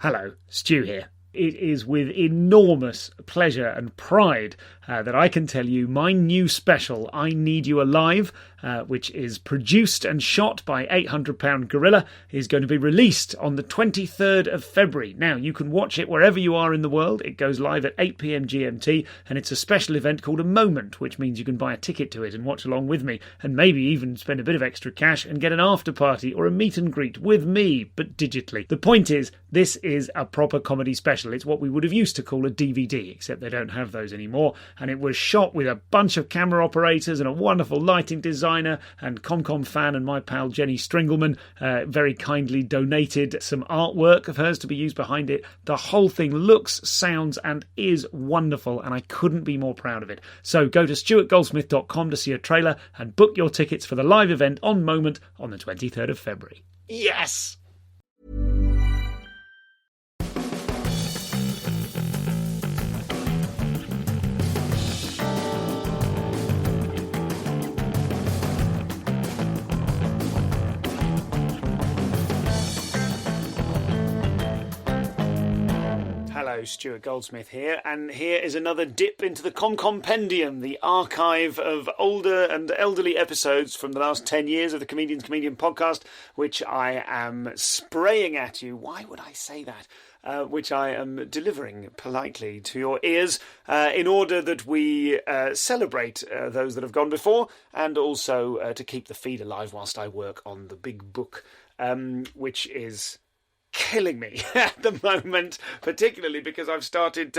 Hello, Stu here. It is with enormous pleasure and pride that I can tell you my new special, I Need You Alive, which is produced and shot by 800 Pound Gorilla, is going to be released on the 23rd of February. Now, you can watch it wherever you are in the world. It goes live at 8 p.m. GMT, and it's a special event called A Moment, which means you can buy a ticket to it and watch along with me, and maybe even spend a bit of extra cash and get an after party or a meet and greet with me, but digitally. The point is, this is a proper comedy special. It's what we would have used to call a DVD, except they don't have those anymore. And it was shot with a bunch of camera operators and a wonderful lighting designer, and ComCom fan and my pal Jenny Stringleman very kindly donated some artwork of hers to be used behind it. The whole thing looks, sounds and is wonderful, and I couldn't be more proud of it. So go to stuartgoldsmith.com to see a trailer and book your tickets for the live event on Moment on the 23rd of February. Yes! Hello, Stuart Goldsmith here, and here is another dip into the ComCompendium, the archive of older and elderly episodes from the last 10 years of the Comedian's Comedian podcast, which I am spraying at you. Why would I say that? Which I am delivering politely to your ears in order that we celebrate those that have gone before, and also to keep the feed alive whilst I work on the big book, which is killing me at the moment, particularly because I've started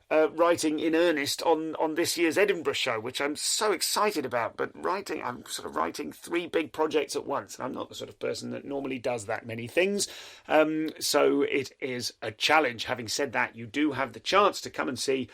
writing in earnest on this year's Edinburgh show, which I'm so excited about. But I'm sort of writing 3 big projects at once, and I'm not the sort of person that normally does that many things. So it is a challenge. Having said that, you do have the chance to come and see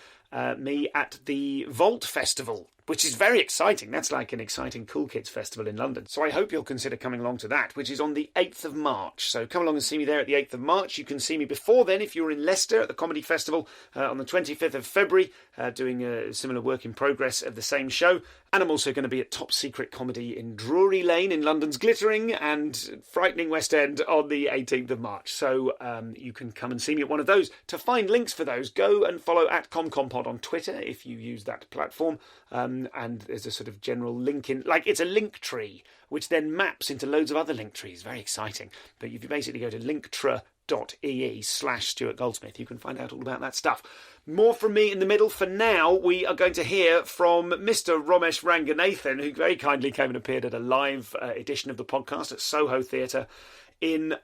me at the Vault Festival, which is very exciting. That's like an exciting Cool Kids festival in London. So I hope you'll consider coming along to that, which is on the 8th of March. So come along and see me there at the 8th of March. You can see me before then if you're in Leicester at the Comedy Festival on the 25th of February, doing a similar work in progress of the same show. And I'm also going to be at Top Secret Comedy in Drury Lane in London's glittering and frightening West End on the 18th of March. So you can come and see me at one of those. To find links for those, go and follow at ComCompod on Twitter if you use that platform. And there's a sort of general link in, like it's a link tree, which then maps into loads of other link trees. Very exciting. But if you basically go to linktree.ee/Stuart Goldsmith, you can find out all about that stuff. More from me in the middle. For now, we are going to hear from Mr. Romesh Ranganathan, who very kindly came and appeared at a live edition of the podcast at Soho Theatre in,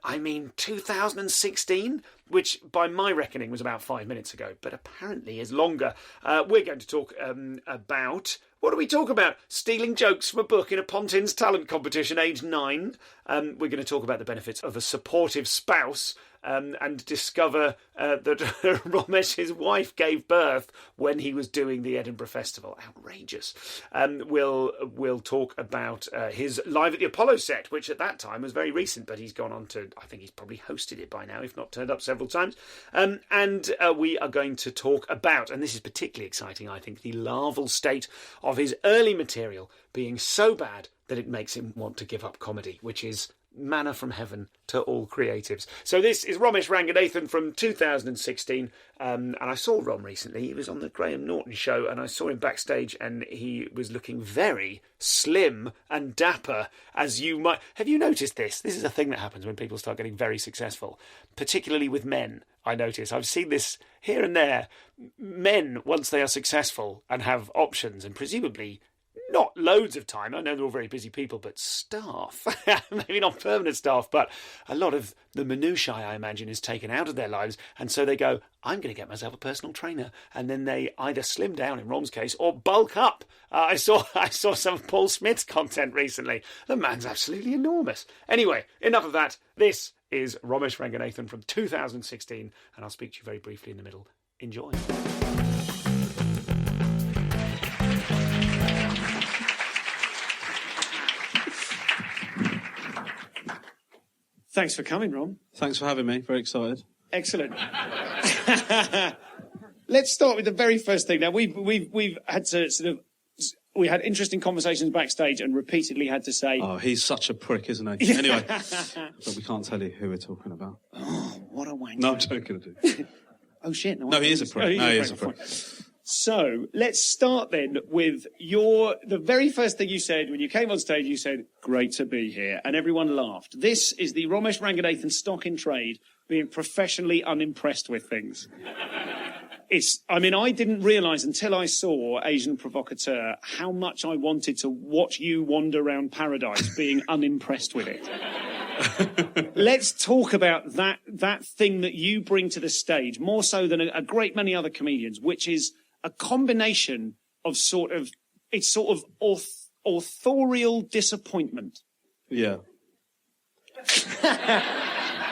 2016, which by my reckoning was about 5 minutes ago, but apparently is longer. We're going to talk about... What do we talk about? Stealing jokes from a book in a Pontins talent competition, age 9. We're going to talk about the benefits of a supportive spouse and discover that Romesh's wife gave birth when he was doing the Edinburgh Festival. Outrageous. We'll talk about his Live at the Apollo set, which at that time was very recent, but he's gone on to, I think he's probably hosted it by now, if not turned up several times. And we are going to talk about, and this is particularly exciting, I think, the larval state of his early material being so bad that it makes him want to give up comedy, which is manna from heaven to all creatives. So this is Romesh Ranganathan from 2016, and I saw Rom recently. He was on the Graham Norton show, and I saw him backstage, and he was looking very slim and dapper, as you might... Have you noticed this? This is a thing that happens when people start getting very successful, particularly with men. I notice. I've seen this here and there. Men, once they are successful and have options, and presumably not loads of time, I know they're all very busy people, but staff, maybe not permanent staff, but a lot of the minutiae, I imagine, is taken out of their lives, and so they go, I'm going to get myself a personal trainer, and then they either slim down, in Rom's case, or bulk up. I saw some of Paul Smith's content recently. The man's absolutely enormous. Anyway, enough of that. This is Romesh Ranganathan from 2016, and I'll speak to you very briefly in the middle. Enjoy. Thanks for coming, Rom. Thanks for having me. Very excited. Excellent. Let's start with the very first thing. Now, we've had to sort of we had interesting conversations backstage and repeatedly had to say... Oh, he's such a prick, isn't he? Anyway, but we can't tell you who we're talking about. Oh, what a wanker. No, I'm joking. Oh, shit. No, he is a prick. No, he is a prick. So, let's start then with the very first thing you said when you came on stage. You said, "Great to be here," and everyone laughed. This is the Romesh Ranganathan stock in trade, being professionally unimpressed with things. I didn't realise until I saw Asian Provocateur how much I wanted to watch you wander around paradise being unimpressed with it. Let's talk about that thing that you bring to the stage, more so than a great many other comedians, which is a combination of authorial disappointment. Yeah.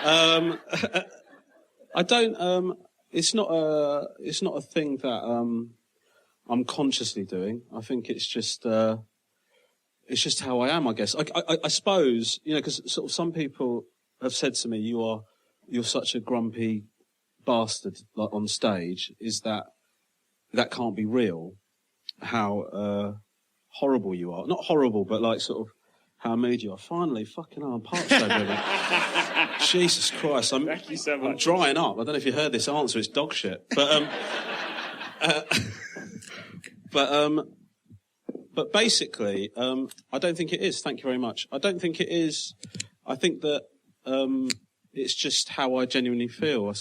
I don't. It's not a thing that I'm consciously doing. I think it's just how I am. I guess. I suppose, because sort of some people have said to me, "You're such a grumpy bastard, like on stage." Is that can't be real? How horrible you are. Not horrible, but like sort of how moody you are. Finally, fucking hell, I'm parched over it. Jesus Christ, Thank you so much. I'm drying up. I don't know if you heard this answer. It's dog shit. But but basically, I don't think it is. Thank you very much. I don't think it is. I think that it's just how I genuinely feel. I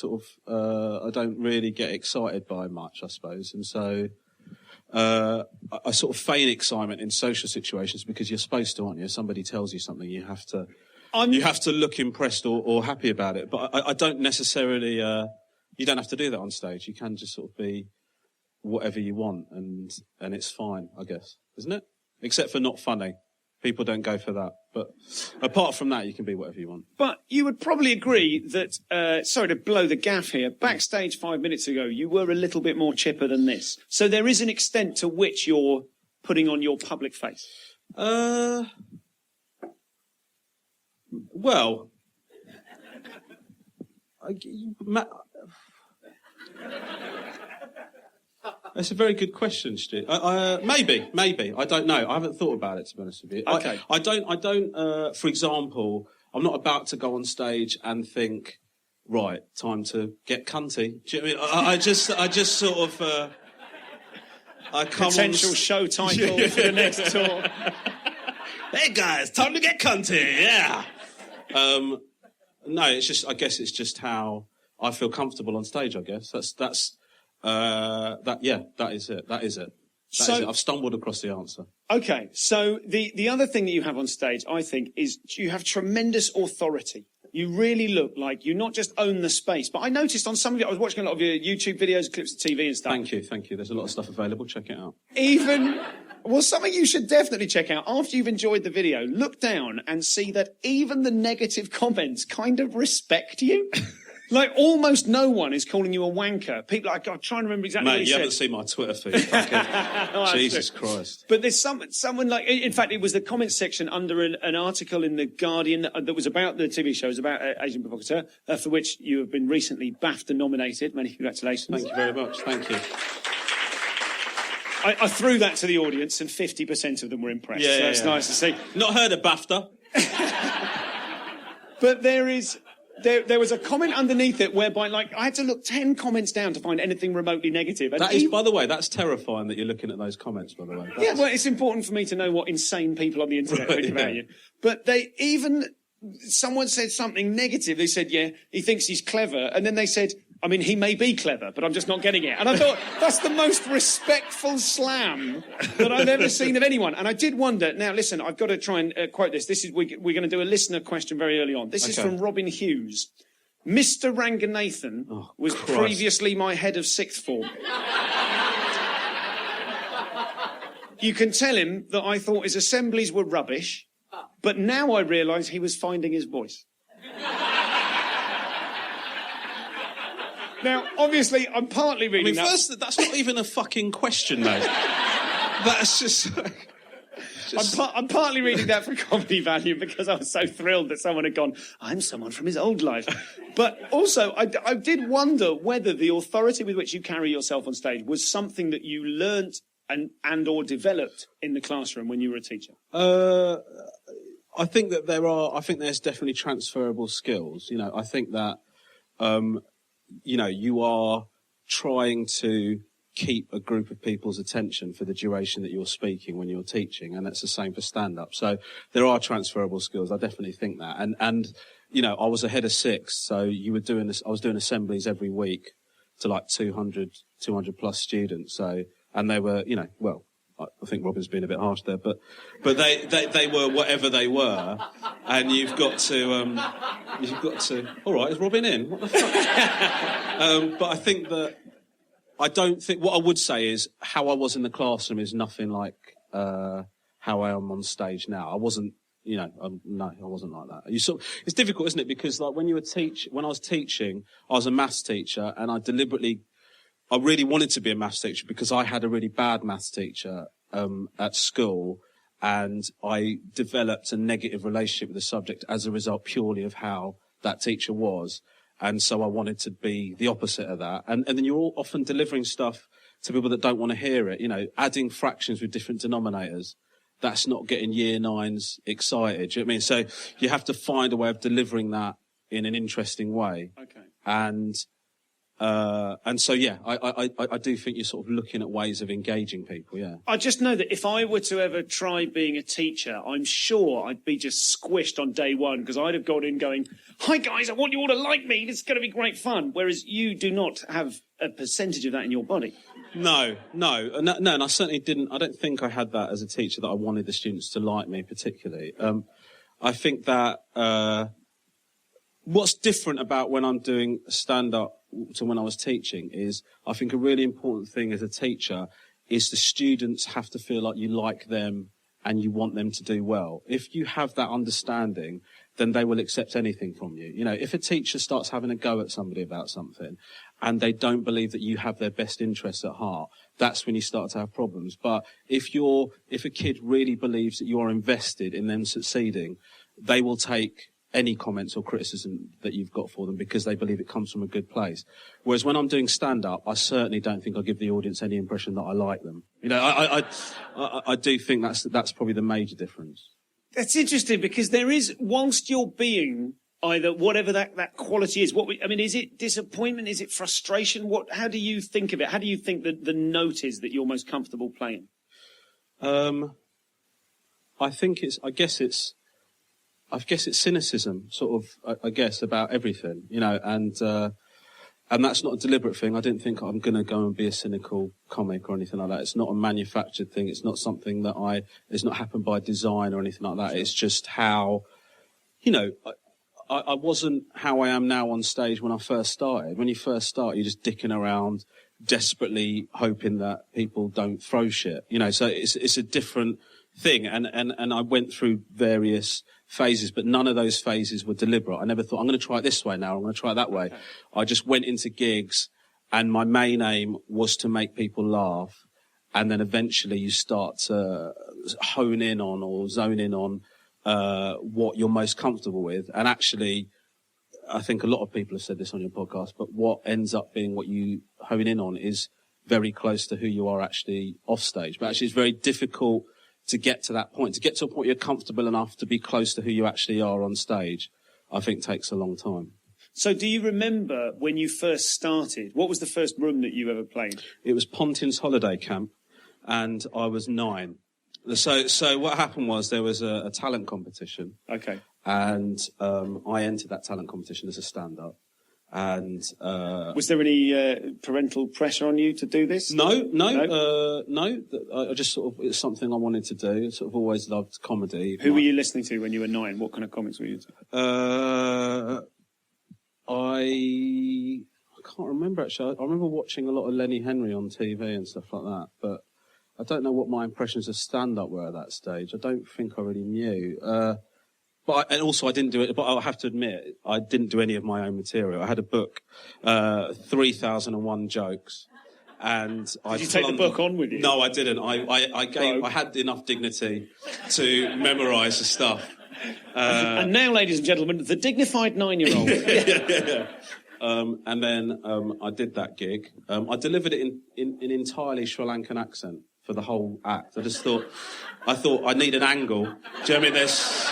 don't really get excited by much, I suppose, and so I sort of feign excitement in social situations because you're supposed to, aren't you? If somebody tells you something, you have to. You have to look impressed or happy about it. But I don't necessarily... you don't have to do that on stage. You can just sort of be whatever you want, and it's fine, I guess. Isn't it? Except for not funny. People don't go for that. But apart from that, you can be whatever you want. But you would probably agree that... sorry to blow the gaff here. Backstage 5 minutes ago, you were a little bit more chipper than this. So there is an extent to which you're putting on your public face. Well, that's a very good question, Stu. Maybe. I don't know. I haven't thought about it, to be honest with you. Okay. I don't. For example, I'm not about to go on stage and think, right, time to get cunty. Do you know what I mean? I just sort of. I come Potential show title for the next tour. Hey guys, time to get cunty. Yeah. No, it's just. I guess it's just how I feel comfortable on stage. I guess that's. Yeah, that is it. That is it. I've stumbled across the answer. Okay, so the other thing that you have on stage, I think, is you have tremendous authority. You really look like you not just own the space, but I noticed on some of you, I was watching a lot of your YouTube videos, clips of TV and stuff. Thank you. There's a lot of stuff available. Check it out. Well, something you should definitely check out. After you've enjoyed the video, look down and see that even the negative comments kind of respect you. Like, almost no one is calling you a wanker. People, I'm trying to remember exactly what he said. Mate, you haven't seen my Twitter feed. Oh, Jesus Christ. But there's someone like, in fact, it was the comments section under an article in The Guardian that was about the TV shows, about Asian Provocateur, for which you have been recently BAFTA nominated. Many congratulations. Thank you very much. Thank you. I threw that to the audience and 50% of them were impressed. Yeah, so that's nice to see. Not heard of BAFTA. But there was a comment underneath it whereby, like, I had to look 10 comments down to find anything remotely negative. And by the way, that's terrifying that you're looking at those comments, by the way. Yeah, well, it's important for me to know what insane people on the internet think about you. But someone said something negative. They said, yeah, he thinks he's clever. And then they said, I mean, he may be clever, but I'm just not getting it. And I thought, that's the most respectful slam that I've ever seen of anyone. And I did wonder, now listen, I've got to try and quote this. We're going to do a listener question very early on. This is from Robin Hughes. Mr. Ranganathan was previously my head of sixth form. You can tell him that I thought his assemblies were rubbish, but now I realise he was finding his voice. Now, obviously, I'm partly reading that. First, that's not even a fucking question, mate. That's just... I'm partly reading that for comedy value because I was so thrilled that someone had gone, I'm someone from his old life. But also, I did wonder whether the authority with which you carry yourself on stage was something that you learnt and or developed in the classroom when you were a teacher? I think that there's definitely transferable skills. I think that, you are trying to keep a group of people's attention for the duration that you're speaking when you're teaching, and that's the same for stand-up. So there are transferable skills. I definitely think that. And I was a head of six, so I was doing assemblies every week to like 200 plus students. So, and they were, I think Robin's been a bit harsh there, but they were whatever they were, and you've got to. All right, is Robin in? What the fuck? But I think that what I would say is how I was in the classroom is nothing like how I am on stage now. I wasn't, no, I wasn't like that. It's difficult, isn't it? Because like when I was teaching, I was a maths teacher, and I really wanted to be a maths teacher because I had a really bad maths teacher at school, and I developed a negative relationship with the subject as a result purely of how that teacher was. And so I wanted to be the opposite of that. And then you're all often delivering stuff to people that don't want to hear it. Adding fractions with different denominators, that's not getting year nines excited. Do you know what I mean? So you have to find a way of delivering that in an interesting way. Okay. And so, yeah, I do think you're sort of looking at ways of engaging people, yeah. I just know that if I were to ever try being a teacher, I'm sure I'd be just squished on day one, because I'd have gone in going, "Hi guys, I want you all to like me, this is going to be great fun." Whereas you do not have a percentage of that in your body. No, and I certainly didn't. I don't think I had that as a teacher, that I wanted the students to like me particularly. I think that what's different about when I'm doing stand-up to when I was teaching is, I think a really important thing as a teacher is the students have to feel like you like them and you want them to do well. If you have that understanding, then they will accept anything from you. If a teacher starts having a go at somebody about something and they don't believe that you have their best interests at heart, that's when you start to have problems. But if a kid really believes that you're invested in them succeeding, they will take any comments or criticism that you've got for them because they believe it comes from a good place. Whereas when I'm doing stand-up, I certainly don't think I give the audience any impression that I like them. I do think that's probably the major difference. That's interesting, because there is, whilst you're being either whatever that quality is, is it disappointment? Is it frustration? How do you think of it? How do you think that the note is that you're most comfortable playing? I guess it's cynicism, sort of, I guess, about everything, and that's not a deliberate thing. I didn't think I'm going to go and be a cynical comic or anything like that. It's not a manufactured thing. It's not something that it's not happened by design or anything like that. Sure. It's just how, I wasn't how I am now on stage when I first started. When you first start, you're just dicking around, desperately hoping that people don't throw shit, so it's a different thing. And I went through various phases, but none of those phases were deliberate. I never thought, I'm going to try it this way now, I'm going to try it that way. Okay. I just went into gigs, and my main aim was to make people laugh. And then eventually you start to hone in on or zone in on what you're most comfortable with. And actually, I think a lot of people have said this on your podcast, but what ends up being what you hone in on is very close to who you are actually off stage. But actually it's very difficult to get to that point. To get to a point you're comfortable enough to be close to who you actually are on stage, I think takes a long time. So do you remember when you first started, what was the first room that you ever played? It was Pontin's holiday camp, and I was 9. So what happened was there was a talent competition. Okay. And I entered that talent competition as a stand-up. And was there any parental pressure on you to do this? No. I just sort of, it's something I wanted to do. I sort of always loved comedy. Who were you listening to when you were 9? What kind of comics were you into? I can't remember actually. I remember watching a lot of Lenny Henry on TV and stuff like that, but I don't know what my impressions of stand-up were at that stage. I don't think I really knew. And also I didn't do it, but I have to admit, I didn't do any of my own material. I had a book, 3001 jokes. And Did you take the book on with you? No, I didn't. I had enough dignity to memorise the stuff. And now, ladies and gentlemen, the dignified 9-year-old. Yeah. And then I did that gig. I delivered it in an entirely Sri Lankan accent for the whole act. I thought I need an angle. Do you know what I mean? There's...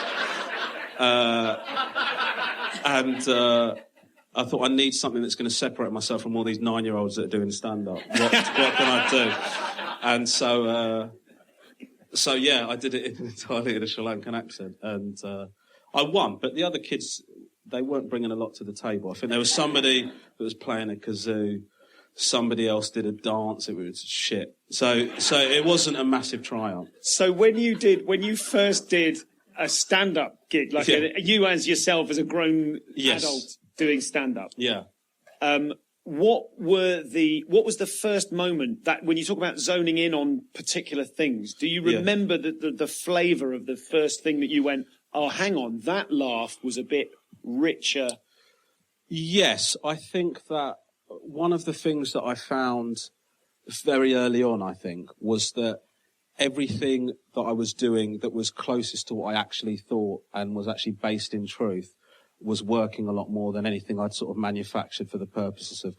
I thought I need something that's going to separate myself from all these 9-year-olds that are doing stand-up. What can I do? And so yeah, I did it entirely in a Sri Lankan accent, and I won. But the other kids, they weren't bringing a lot to the table. I think there was somebody that was playing a kazoo, somebody else did a dance. It was shit. So it wasn't a massive triumph. So when you first did a stand-up gig, like you as yourself as a grown adult doing stand-up, what was the first moment that, when you talk about zoning in on particular things, do you remember the flavour of the first thing that you went, oh, hang on, that laugh was a bit richer? Yes, I think that one of the things that I found very early on, I think, was that everything that I was doing that was closest to what I actually thought and was actually based in truth was working a lot more than anything I'd sort of manufactured for the purposes of,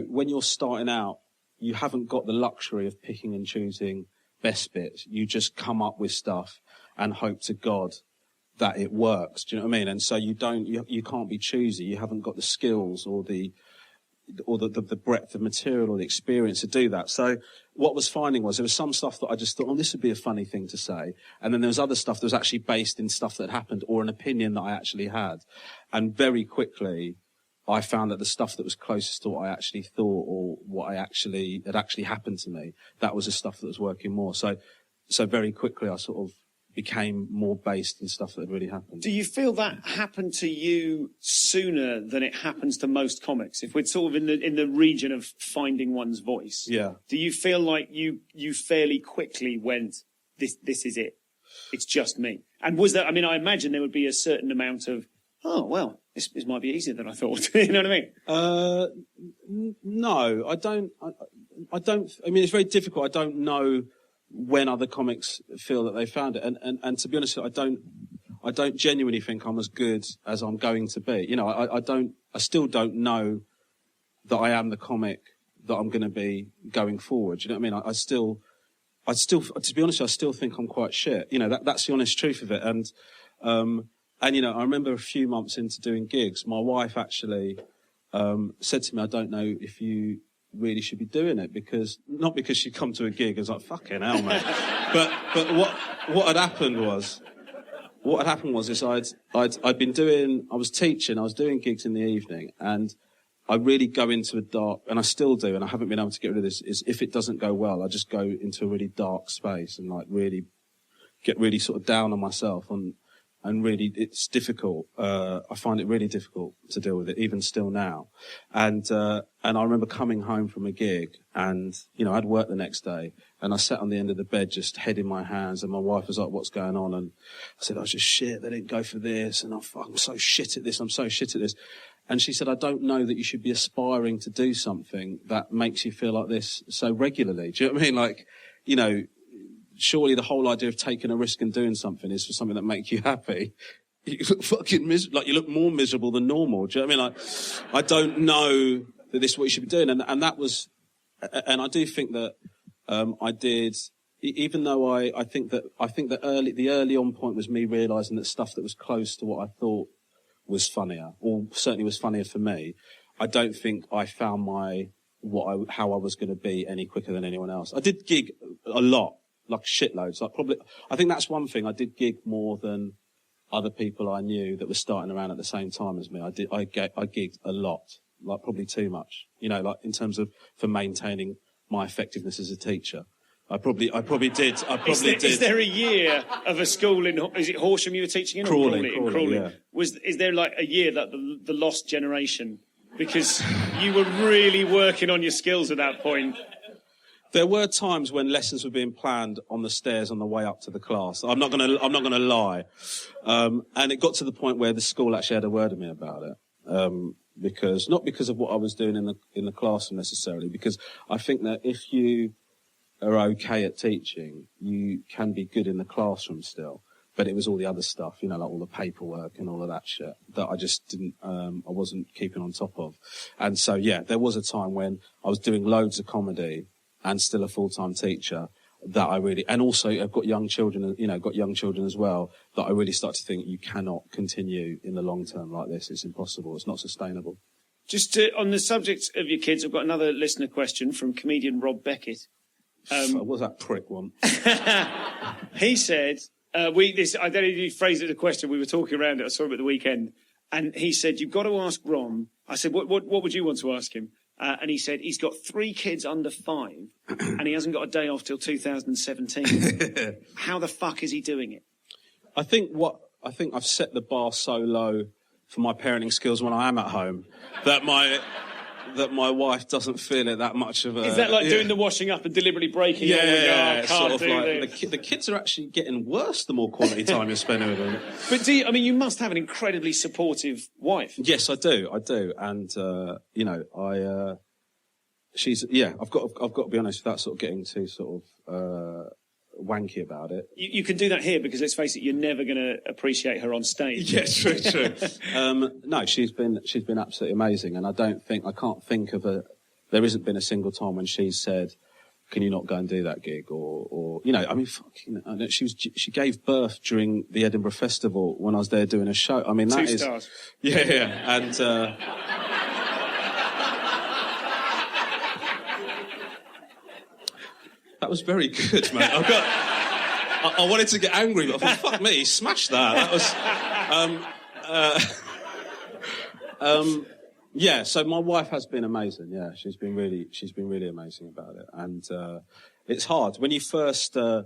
when you're starting out, you haven't got the luxury of picking and choosing best bits. You just come up with stuff and hope to God that it works. Do you know what I mean? And so you can't be choosy. You haven't got the skills or the breadth of material or the experience to do that. So what I was finding was there was some stuff that I just thought, this would be a funny thing to say. And then there was other stuff that was actually based in stuff that happened or an opinion that I actually had. And very quickly, I found that the stuff that was closest to what I actually thought or what had actually happened to me, that was the stuff that was working more. So very quickly, I sort of became more based in stuff that had really happened. Do you feel that happened to you sooner than it happens to most comics? If we're sort of in the region of finding one's voice, do you feel like you fairly quickly went, this is it, it's just me? And was there? I mean, I imagine there would be a certain amount of, oh well, this might be easier than I thought. You know what I mean? No, I don't. I don't. I mean, it's very difficult. I don't know when other comics feel that they found it, and to be honest, I don't genuinely think I'm as good as I'm going to be. I still don't know that I am the comic that I'm going to be going forward. You know what I mean? I still, to be honest, I still think I'm quite shit. That's the honest truth of it. And I remember a few months into doing gigs, my wife actually said to me, I don't know if you really should be doing it, not because she'd come to a gig and was like, fucking hell, mate. but what had happened was I was teaching, I was doing gigs in the evening, and I really go into a dark, and I still do, and I haven't been able to get rid of this, is if it doesn't go well, I just go into a really dark space and like really get really sort of down on myself, and really, it's difficult. I find it really difficult to deal with it, even still now. And I remember coming home from a gig, and I'd work the next day, and I sat on the end of the bed, just head in my hands, and my wife was like, "What's going on?" And I said, "I was just shit. They didn't go for this, and I'm so shit at this. I'm so shit at this." And she said, "I don't know that you should be aspiring to do something that makes you feel like this so regularly." Do you know what I mean? Like, surely the whole idea of taking a risk and doing something is for something that makes you happy. You look fucking miserable. Like, you look more miserable than normal. Do you know what I mean? Like, I don't know that this is what you should be doing. And that was, and I do think that, I did, even though I think the early on point was me realising that stuff that was close to what I thought was funnier, or certainly was funnier for me, I don't think I found how I was going to be any quicker than anyone else. I did gig a lot. Like shitloads. I think that's one thing. I did gig more than other people I knew that were starting around at the same time as me. I gigged a lot, like probably too much. Like in terms of for maintaining my effectiveness as a teacher. I probably did. Is there a year of a school is it Horsham you were teaching in? Crawley, yeah. Is there like a year that the lost generation? Because you were really working on your skills at that point. There were times when lessons were being planned on the stairs on the way up to the class. I'm not gonna lie. And it got to the point where the school actually had a word with me about it. Not because of what I was doing in the classroom necessarily, because I think that if you are okay at teaching, you can be good in the classroom still. But it was all the other stuff, like all the paperwork and all of that shit that I just didn't, I wasn't keeping on top of. And so, yeah, there was a time when I was doing loads of comedy and still a full-time teacher, that I really, and also I've got young children, as well, that I really start to think you cannot continue in the long term like this. It's impossible. It's not sustainable. Just on the subject of your kids, I've got another listener question from comedian Rob Beckett. What was that prick want? He said, I don't know if you phrased it as a question. We were talking around it. I saw him at the weekend. And he said, you've got to ask Rom. I said, what would you want to ask him? And he said, he's got 3 kids under 5 and he hasn't got a day off till 2017. How the fuck is he doing it? I think I've set the bar so low for my parenting skills when I am at home that my wife doesn't feel it that much of a... Is that like doing the washing up and deliberately breaking it? Yeah, I can't do like this. the kids are actually getting worse the more quality time you're spending with them. But you must have an incredibly supportive wife. Yes, I do. And, I've got to be honest, without sort of getting too sort of wanky about it. You can do that here because, let's face it, you're never going to appreciate her on stage. Yeah, true. No, she's been absolutely amazing, and I can't think of there hasn't been a single time when she's said, "Can you not go and do that gig?" Or she gave birth during the Edinburgh Festival when I was there doing a show. I mean, that 2 is stars. Yeah, and. That was very good, mate. I wanted to get angry, but I thought, fuck me, smash that. That was... So my wife has been amazing. Yeah, she's been really amazing about it. And it's hard. When you first... the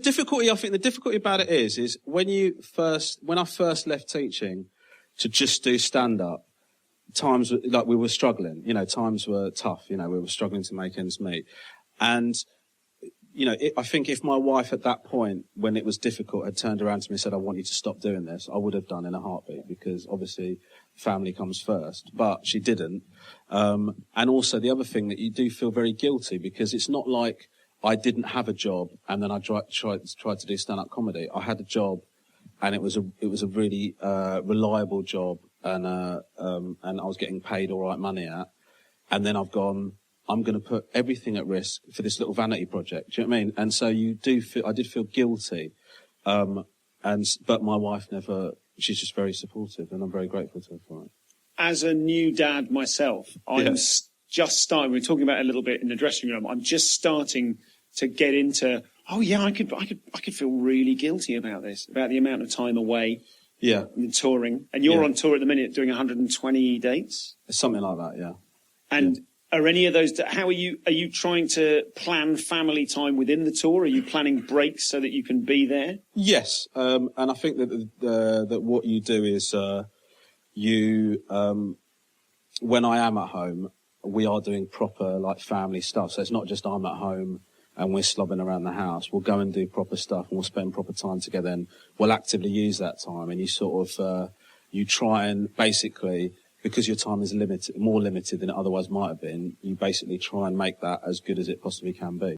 difficulty about it is when I first left teaching to just do stand-up, times, like, we were struggling. Times were tough. We were struggling to make ends meet. And, I think if my wife at that point, when it was difficult, had turned around to me and said, I want you to stop doing this, I would have done in a heartbeat, because obviously family comes first. But she didn't. And also the other thing, that you do feel very guilty, because it's not like I didn't have a job and then I tried to do stand-up comedy. I had a job, and it was a really reliable job, and I was getting paid all right money at. And then I've gone, I'm going to put everything at risk for this little vanity project. Do you know what I mean? And so I did feel guilty. But my wife she's just very supportive, and I'm very grateful to her for it. As a new dad myself, I'm just starting, we were talking about it a little bit in the dressing room, I'm just starting to get into, I could feel really guilty about this, about the amount of time away. Yeah. And touring. And you're on tour at the minute doing 120 dates? Something like that, yeah. And are any of those, are you trying to plan family time within the tour? Are you planning breaks so that you can be there? Yes. And I think that what you do is, when I am at home, we are doing proper, like, family stuff. So it's not just I'm at home and we're slobbing around the house. We'll go and do proper stuff, and we'll spend proper time together, and we'll actively use that time. And you sort of, you try and basically, because your time is more limited than it otherwise might have been, you basically try and make that as good as it possibly can be.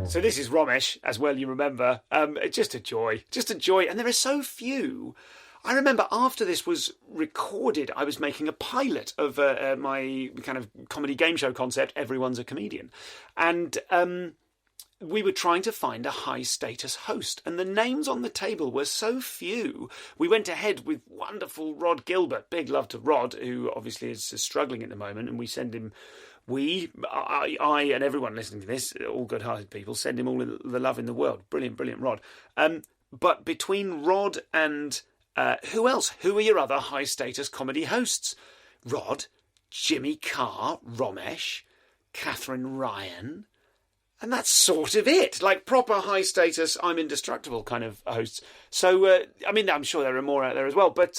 So this is Romesh, as well you remember. Just a joy. And there are so few. I remember after this was recorded, I was making a pilot of my kind of comedy game show concept, Everyone's a Comedian. And we were trying to find a high-status host, and the names on the table were so few. We went ahead with wonderful Rod Gilbert. Big love to Rod, who obviously is struggling at the moment, and we send him... I and everyone listening to this, all good-hearted people, send him all the love in the world. Brilliant Rod. But between Rod and... who else? Who are your other high-status comedy hosts? Rod, Jimmy Carr, Romesh, Katherine Ryan... And that's sort of it, like proper high-status, I'm indestructible kind of hosts. So, I'm sure there are more out there as well, but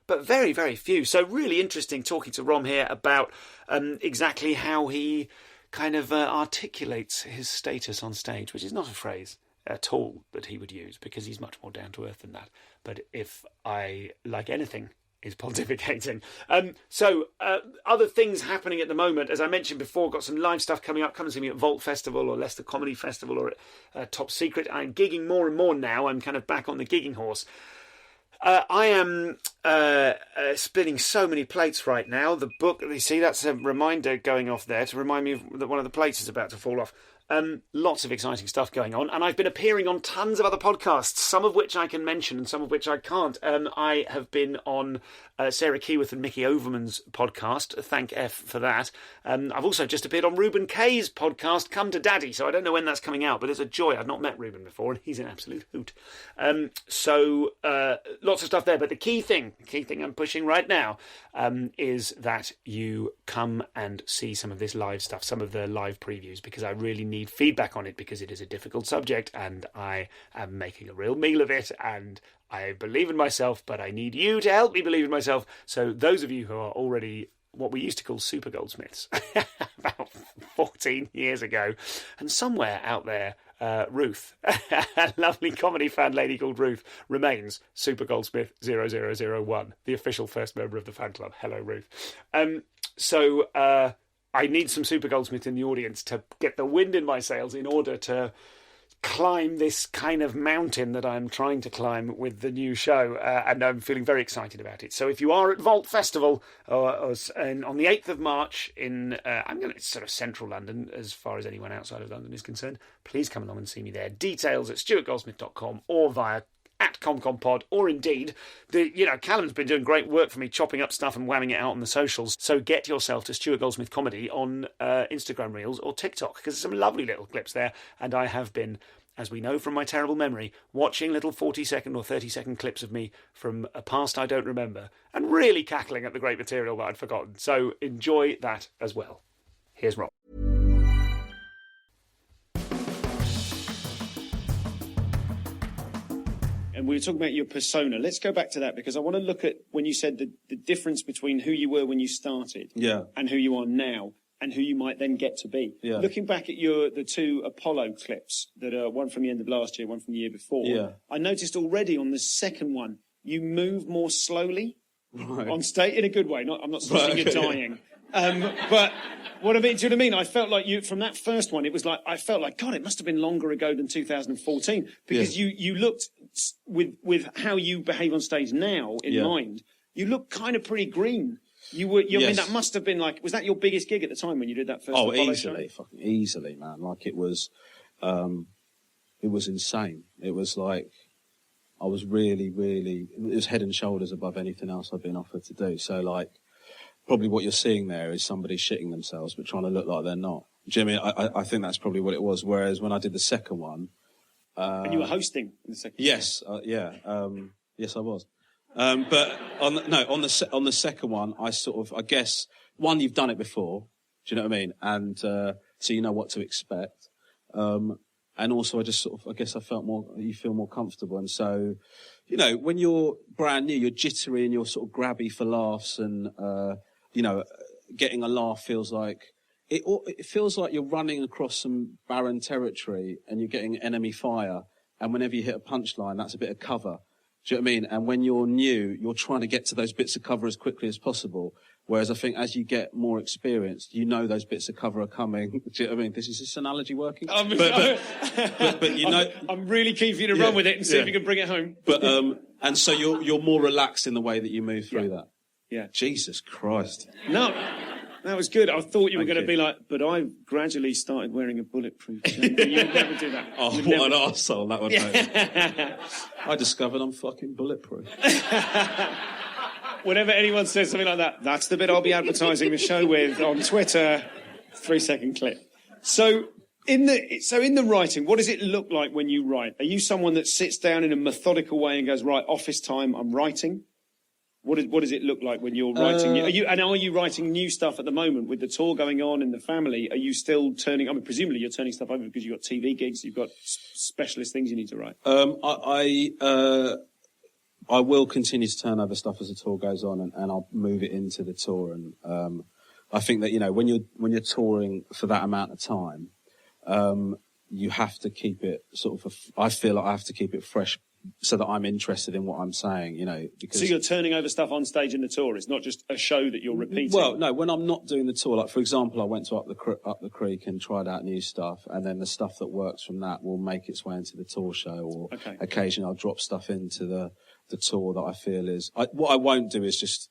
very, very few. So really interesting talking to Rom here about exactly how he kind of articulates his status on stage, which is not a phrase at all that he would use, because he's much more down-to-earth than that. But if I like anything, is pontificating. Other things happening at the moment, as I mentioned before, got some live stuff coming up. Come and see me at Vault Festival or Leicester Comedy Festival or at Top Secret. I'm gigging more and more now. I'm kind of back on the gigging horse. I am spinning so many plates right now. The book, you see, that's a reminder going off there to remind me that one of the plates is about to fall off. Lots of exciting stuff going on, and I've been appearing on tons of other podcasts, some of which I can mention and some of which I can't. I have been on Sarah Keyworth and Mickey Overman's podcast. Thank F for that. I've also just appeared on Reuben Kay's podcast, Come to Daddy, so I don't know when that's coming out, but it's a joy. I've not met Reuben before, and he's an absolute hoot. So lots of stuff there, but the key thing I'm pushing right now is that you come and see some of this live stuff, some of the live previews, because I really need feedback on it, because it is a difficult subject and I am making a real meal of it, and I believe in myself, but I need you to help me believe in myself. So those of you who are already what we used to call super goldsmiths about 14 years ago, and somewhere out there Ruth, a lovely comedy fan lady called Ruth, remains Super Goldsmith 0001, the official first member of the fan club. Hello, Ruth. So I need some Super Goldsmiths in the audience to get the wind in my sails in order to climb this kind of mountain that I'm trying to climb with the new show, and I'm feeling very excited about it. So if you are at Vault Festival on the 8th of March in it's sort of central London as far as anyone outside of London is concerned, please come along and see me there. Details at stuartgoldsmith.com or via at ComComPod, or indeed, Callum's been doing great work for me, chopping up stuff and whamming it out on the socials. So get yourself to Stuart Goldsmith Comedy on Instagram Reels or TikTok, because there's some lovely little clips there. And I have been, as we know from my terrible memory, watching little 40-second or 30-second clips of me from a past I don't remember, and really cackling at the great material that I'd forgotten. So enjoy that as well. Here's Rob. And we were talking about your persona. Let's go back to that, because I want to look at when you said the difference between who you were when you started and who you are now and who you might then get to be. Yeah. Looking back at the two Apollo clips, that are one from the end of last year, one from the year before, I noticed already on the second one, you move more slowly on stage, in a good way. I'm not suggesting you're dying. But what I mean, do you know what I mean? I felt like from that first one, I felt like, God, it must have been longer ago than 2014, because you looked, with how you behave on stage now in mind, you look kind of pretty green. I mean, that must have been was that your biggest gig at the time when you did that first Apollo show? Fucking easily, man. Like it was insane. It was like, I was really, really, it was head and shoulders above anything else I've been offered to do. So like, probably what you're seeing there is somebody shitting themselves but trying to look like they're not. Jimmy, I think that's probably what it was. Whereas when I did the second one, and you were hosting in the second. Yes, yes, I was. But on the second one, I guess one, you've done it before. Do you know what I mean? And so you know what to expect. And also, I guess I felt you feel more comfortable. And so, when you're brand new, you're jittery and you're sort of grabby for laughs, and getting a laugh feels like it feels like you're running across some barren territory and you're getting enemy fire. And whenever you hit a punchline, that's a bit of cover. Do you know what I mean? And when you're new, you're trying to get to those bits of cover as quickly as possible. Whereas I think as you get more experienced, those bits of cover are coming. Do you know what I mean? Is this analogy working? I'm really keen for you to run with it and see if you can bring it home. But and so you're more relaxed in the way that you move through that. Yeah. Jesus Christ. No, that was good. I thought you were going to be like, but I've gradually started wearing a bulletproof jacket. You would never do that. Oh, what an arsehole that would be. I discovered I'm fucking bulletproof. Whenever anyone says something like that, that's the bit I'll be advertising the show with on Twitter. 3-second clip. So in the writing, what does it look like when you write? Are you someone that sits down in a methodical way and goes, right, office time, I'm writing? What does it look like when you're writing? Are you writing new stuff at the moment with the tour going on in the family? Are you still turning? I mean, presumably you're turning stuff over because you've got TV gigs, you've got specialist things you need to write. I will continue to turn over stuff as the tour goes on, and I'll move it into the tour. And I think that when you're touring for that amount of time, you have to keep it I feel like I have to keep it fresh, so that I'm interested in what I'm saying, because... So you're turning over stuff on stage in the tour. It's not just a show that you're repeating. Well, no, when I'm not doing the tour, like, for example, I went to Up the Creek and tried out new stuff, and then the stuff that works from that will make its way into the tour show, or occasionally I'll drop stuff into the tour that I feel is... what I won't do is just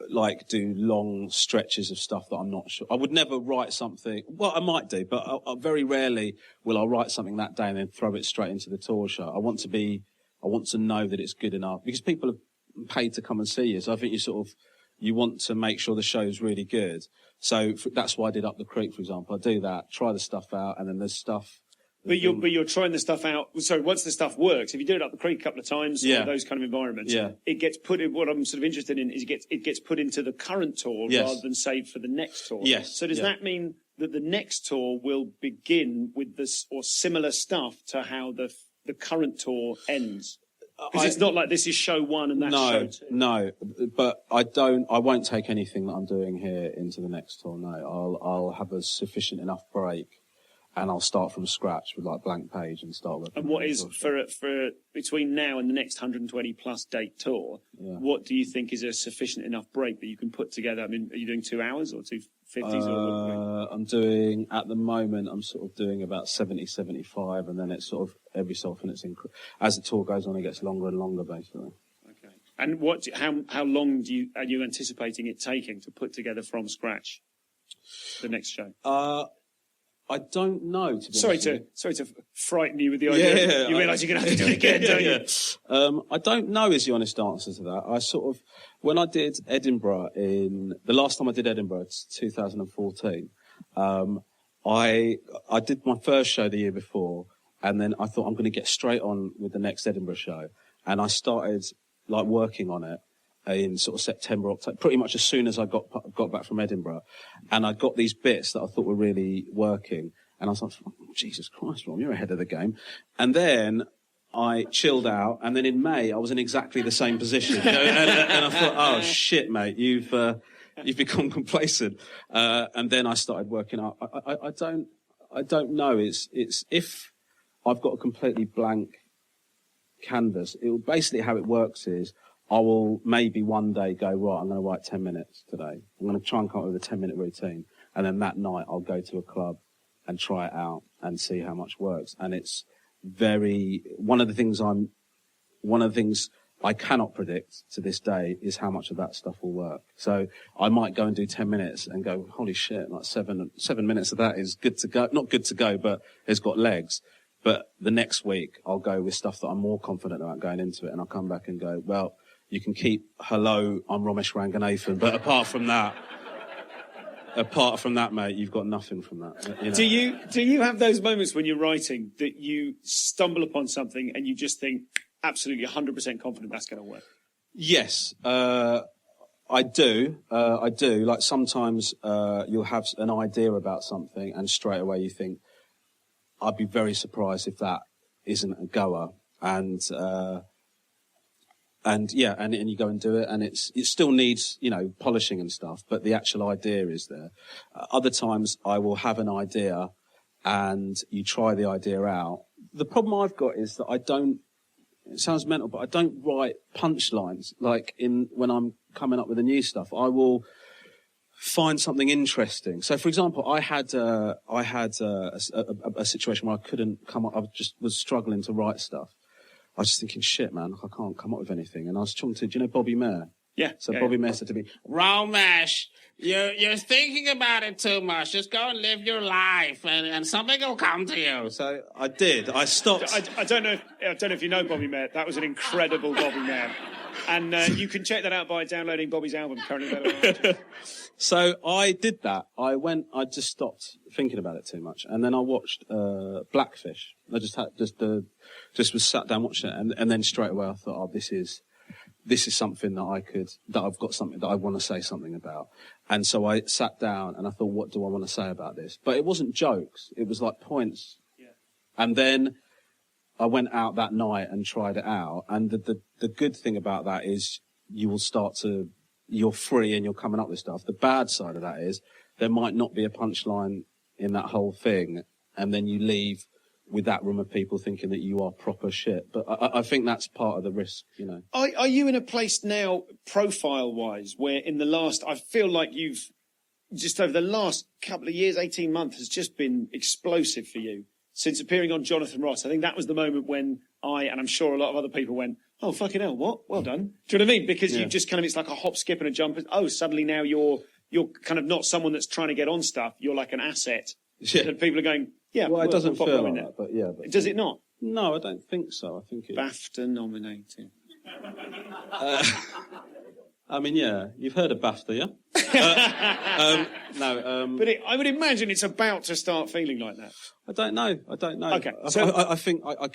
like do long stretches of stuff that I'm not sure. I would never write something. Well, I might do, but I very rarely will I write something that day and then throw it straight into the tour show. I want to know that it's good enough because people have paid to come and see you. So I think you want to make sure the show's really good. So that's why I did Up the Creek, for example. I do that, try the stuff out, and then there's stuff. But you're trying the stuff out. So once the stuff works, if you do it Up the Creek a couple of times, or those kind of environments, it gets put in. What I'm sort of interested in is it gets put into the current tour rather than saved for the next tour. Yes. So does that mean that the next tour will begin with this or similar stuff to how the current tour ends? Because it's not like this is show one and that's show two. No, but I won't take anything that I'm doing here into the next tour. No, I'll have a sufficient enough break. And I'll start from scratch with like blank page and start with. And what is for between now and the next 120 plus date tour? Yeah. What do you think is a sufficient enough break that you can put together? I mean, are you doing 2 hours or 250s? I'm doing at the moment. I'm sort of doing about 70, 75, and then it's sort of every so often it's as the tour goes on, it gets longer and longer basically. Okay. And how long are you anticipating it taking to put together from scratch the next show? I don't know. Sorry to frighten you with the idea. Yeah, you realise you're going to have to do it again, don't you? I don't know is the honest answer to that. I sort of, when I did Edinburgh the last time I did Edinburgh, it's 2014, I did my first show the year before, and then I thought I'm going to get straight on with the next Edinburgh show, and I started like working on it in sort of September, October, pretty much as soon as I got back from Edinburgh. And I got these bits that I thought were really working. And I was like, oh, Jesus Christ, Ron, you're ahead of the game. And then I chilled out. And then in May, I was in exactly the same position. And I thought, oh, shit, mate, you've become complacent. And then I started working out. I don't know. It's if I've got a completely blank canvas, basically how it works is, I will maybe one day go, right, I'm going to write 10 minutes today. I'm going to try and come up with a 10-minute routine. And then that night I'll go to a club and try it out and see how much works. And it's one of the things I cannot predict to this day is how much of that stuff will work. So I might go and do 10 minutes and go, holy shit, like 7 minutes of that is good to go. Not good to go, but it's got legs. But the next week I'll go with stuff that I'm more confident about going into it. And I'll come back and go, well, you can keep, hello, I'm Romesh Ranganathan, but apart from that, mate, you've got nothing from that. You know? Do you have those moments when you're writing that you stumble upon something and you just think, absolutely 100% confident that's going to work? Yes, I do. Like sometimes you'll have an idea about something and straight away you think, I'd be very surprised if that isn't a goer. And you go and do it, and it still needs, polishing and stuff, but the actual idea is there. Other times I will have an idea and you try the idea out. The problem I've got is that it sounds mental, but I don't write punchlines like when I'm coming up with the new stuff. I will find something interesting. So, for example, I had a situation where I couldn't come up. I was struggling to write stuff. I was just thinking, shit, man, I can't come up with anything. And I was talking to, do you know Bobby Mayer? Yeah. So Bobby Mayer said to me, Romesh, you're thinking about it too much. Just go and live your life and something will come to you. So I did. I stopped. I don't know if you know Bobby Mayer. That was an incredible Bobby Mayer. And you can check that out by downloading Bobby's album currently available. So I did that. I just stopped thinking about it too much. And then I watched Blackfish. I just was sat down watching it, and then straight away I thought, oh, this is something that I've got something that I want to say something about. And so I sat down and I thought, what do I want to say about this? But it wasn't jokes. It was like points. Yeah. And then I went out that night and tried it out. And the good thing about that is you're free and you're coming up with stuff. The bad side of that is there might not be a punchline in that whole thing. And then you leave with that room of people thinking that you are proper shit. But I think that's part of the risk, Are you in a place now, profile-wise, where I feel like you've, just over the last couple of years, 18 months, has just been explosive for you. Since appearing on Jonathan Ross, I think that was the moment when and I'm sure a lot of other people went, oh, fucking hell, what? Well done. Do you know what I mean? Because you just kind of, it's like a hop, skip and a jump. Oh, suddenly now you're kind of not someone that's trying to get on stuff. You're like an asset. Yeah. And people are going, yeah. Well, it doesn't pop feel in like there. that, but yeah. But does it not? No, I don't think so. I think it... BAFTA nominated. I mean, yeah, you've heard of BAFTA, yeah? No. But I would imagine it's about to start feeling like that. I don't know. Okay, I think I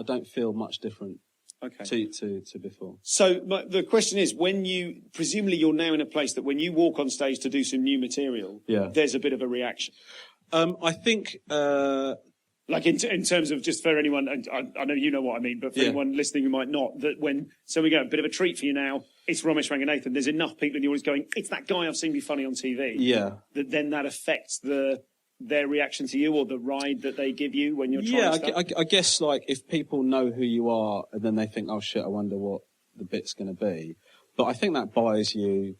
don't feel much different. Okay. To before. So the question is, presumably you're now in a place that when you walk on stage to do some new material, there's a bit of a reaction. I think. Like in terms of, just for anyone, and I know you know what I mean, but for anyone listening who might not, so we go, a bit of a treat for you now, it's Romesh Ranganathan. There's enough people in the audience going, it's that guy I've seen be funny on TV. Yeah. That affects their reaction to you or the ride that they give you when you're trying stuff? I guess, like, if people know who you are and then they think, oh shit, I wonder what the bit's going to be. But I think that buys you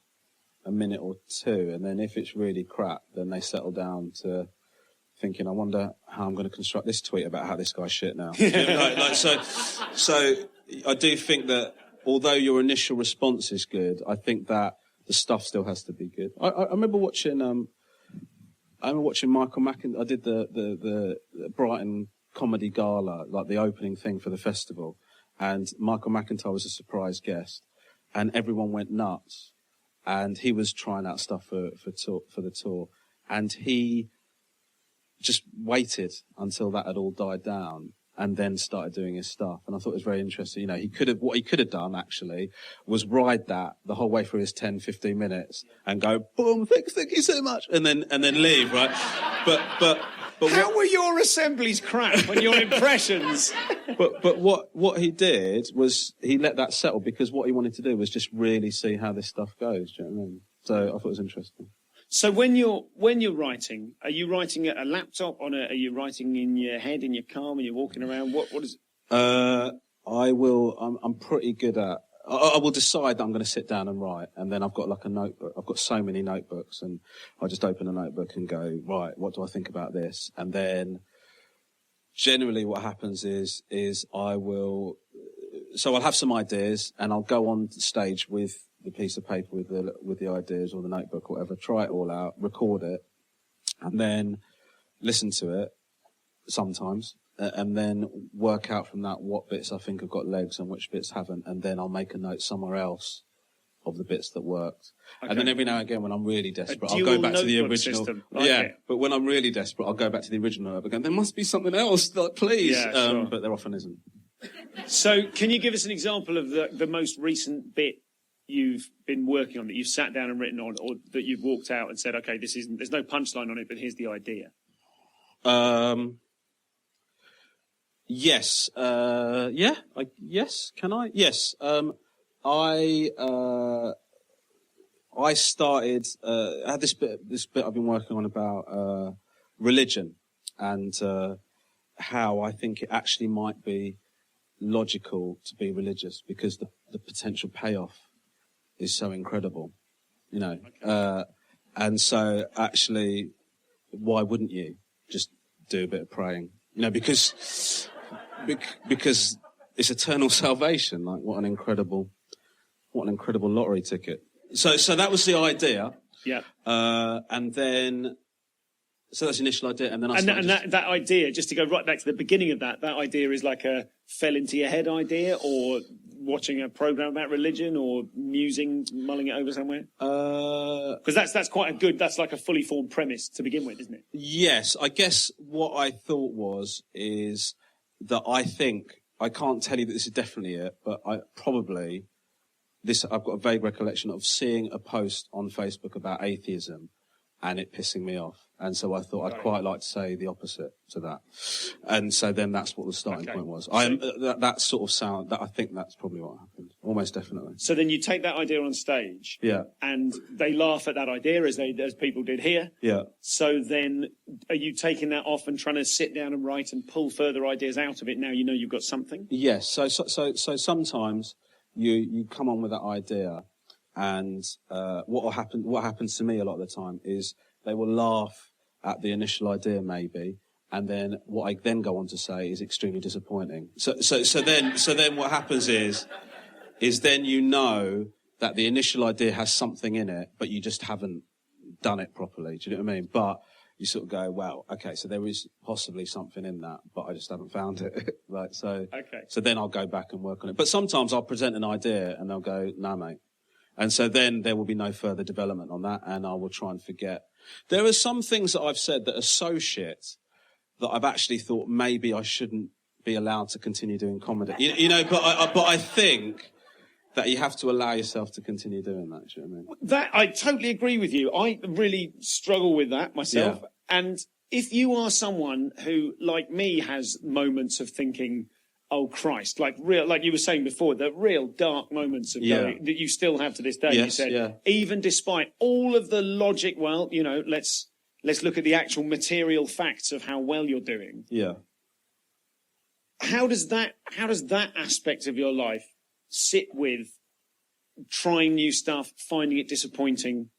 a minute or two, and then if it's really crap, then they settle down to thinking, I wonder how I'm going to construct this tweet about how this guy's shit now. So I do think that although your initial response is good, I think that the stuff still has to be good. I remember watching Michael McIntyre. I did the Brighton Comedy Gala, like the opening thing for the festival, and Michael McIntyre was a surprise guest, and everyone went nuts, and he was trying out stuff for the tour, and he just waited until that had all died down and then started doing his stuff. And I thought it was very interesting. You know, what he could have done actually was ride that the whole way through his 10, 15 minutes and go, boom, thank you so much. And then leave, right? But how were your assemblies crap when your impressions? But what he did was he let that settle, because what he wanted to do was just really see how this stuff goes. Do you know what I mean? So I thought it was interesting. So when you're writing, are you writing at a laptop? Are you writing in your head, in your car, when you're walking around? What is it? I will. I'm pretty good at. I will decide that I'm going to sit down and write, and then I've got like a notebook. I've got so many notebooks, and I just open a notebook and go, right, what do I think about this? And then generally what happens is I will. So I'll have some ideas, and I'll go on stage with the piece of paper with the ideas, or the notebook or whatever, try it all out, record it, and then listen to it sometimes, and then work out from that what bits I think have got legs and which bits haven't, and then I'll make a note somewhere else of the bits that worked. Okay. And then every now and again, when I'm really desperate, I'll go back to the original. System. But when I'm really desperate, I'll go back to the original notebook and there must be something else, like, please. Yeah, sure. But there often isn't. So can you give us an example of the most recent bit you've been working on, that you've sat down and written on, or that you've walked out and said, okay, there's no punchline on it, but here's the idea? Yes. Yes. Can I? Yes. I started, I had this bit I've been working on about, religion, and, how I think it actually might be logical to be religious, because the potential payoff is so incredible, you know. Okay. And so actually, why wouldn't you just do a bit of praying? You know, because it's eternal salvation. Like, what an incredible lottery ticket. So that was the idea. Yeah. And then, so that's the initial idea, and then that idea, just to go right back to the beginning of that idea is like a fell into your head idea, or watching a program about religion, or mulling it over somewhere? Because that's quite a good, that's like a fully formed premise to begin with, isn't it? Yes, I guess what I thought is that I think, I can't tell you that this is definitely it, but I've got a vague recollection of seeing a post on Facebook about atheism and it pissing me off. And so I thought I'd quite like to say the opposite to that. And so then that's what the starting point was. That sort of sound, I think that's probably what happened. Almost definitely. So then you take that idea on stage. Yeah. And they laugh at that idea, as people did here. Yeah. So then are you taking that off and trying to sit down and write and pull further ideas out of it now you know you've got something? Yes. So sometimes you come on with that idea, and what happens to me a lot of the time is they will laugh at the initial idea maybe, And then what I then go on to say is extremely disappointing. So then what happens is then you know that the initial idea has something in it, but you just haven't done it properly. Do you know what I mean? But you sort of go, well, okay, so there is possibly something in that, but I just haven't found it. So then I'll go back and work on it. But sometimes I'll present an idea and they'll go, no, mate. And so then there will be no further development on that, and I will try and forget. There are some things that I've said that are so shit that I've actually thought maybe I shouldn't be allowed to continue doing comedy. But I think that you have to allow yourself to continue doing that. Do you know what I mean? That I totally agree with you. I really struggle with that myself. Yeah. And if you are someone who, like me, has moments of thinking, "Oh Christ," like you were saying before, the real dark moments of going, that you still have to this day. Yes, you said, even despite all of the logic, well, let's look at the actual material facts of how well you're doing. Yeah. How does that aspect of your life sit with trying new stuff, finding it disappointing?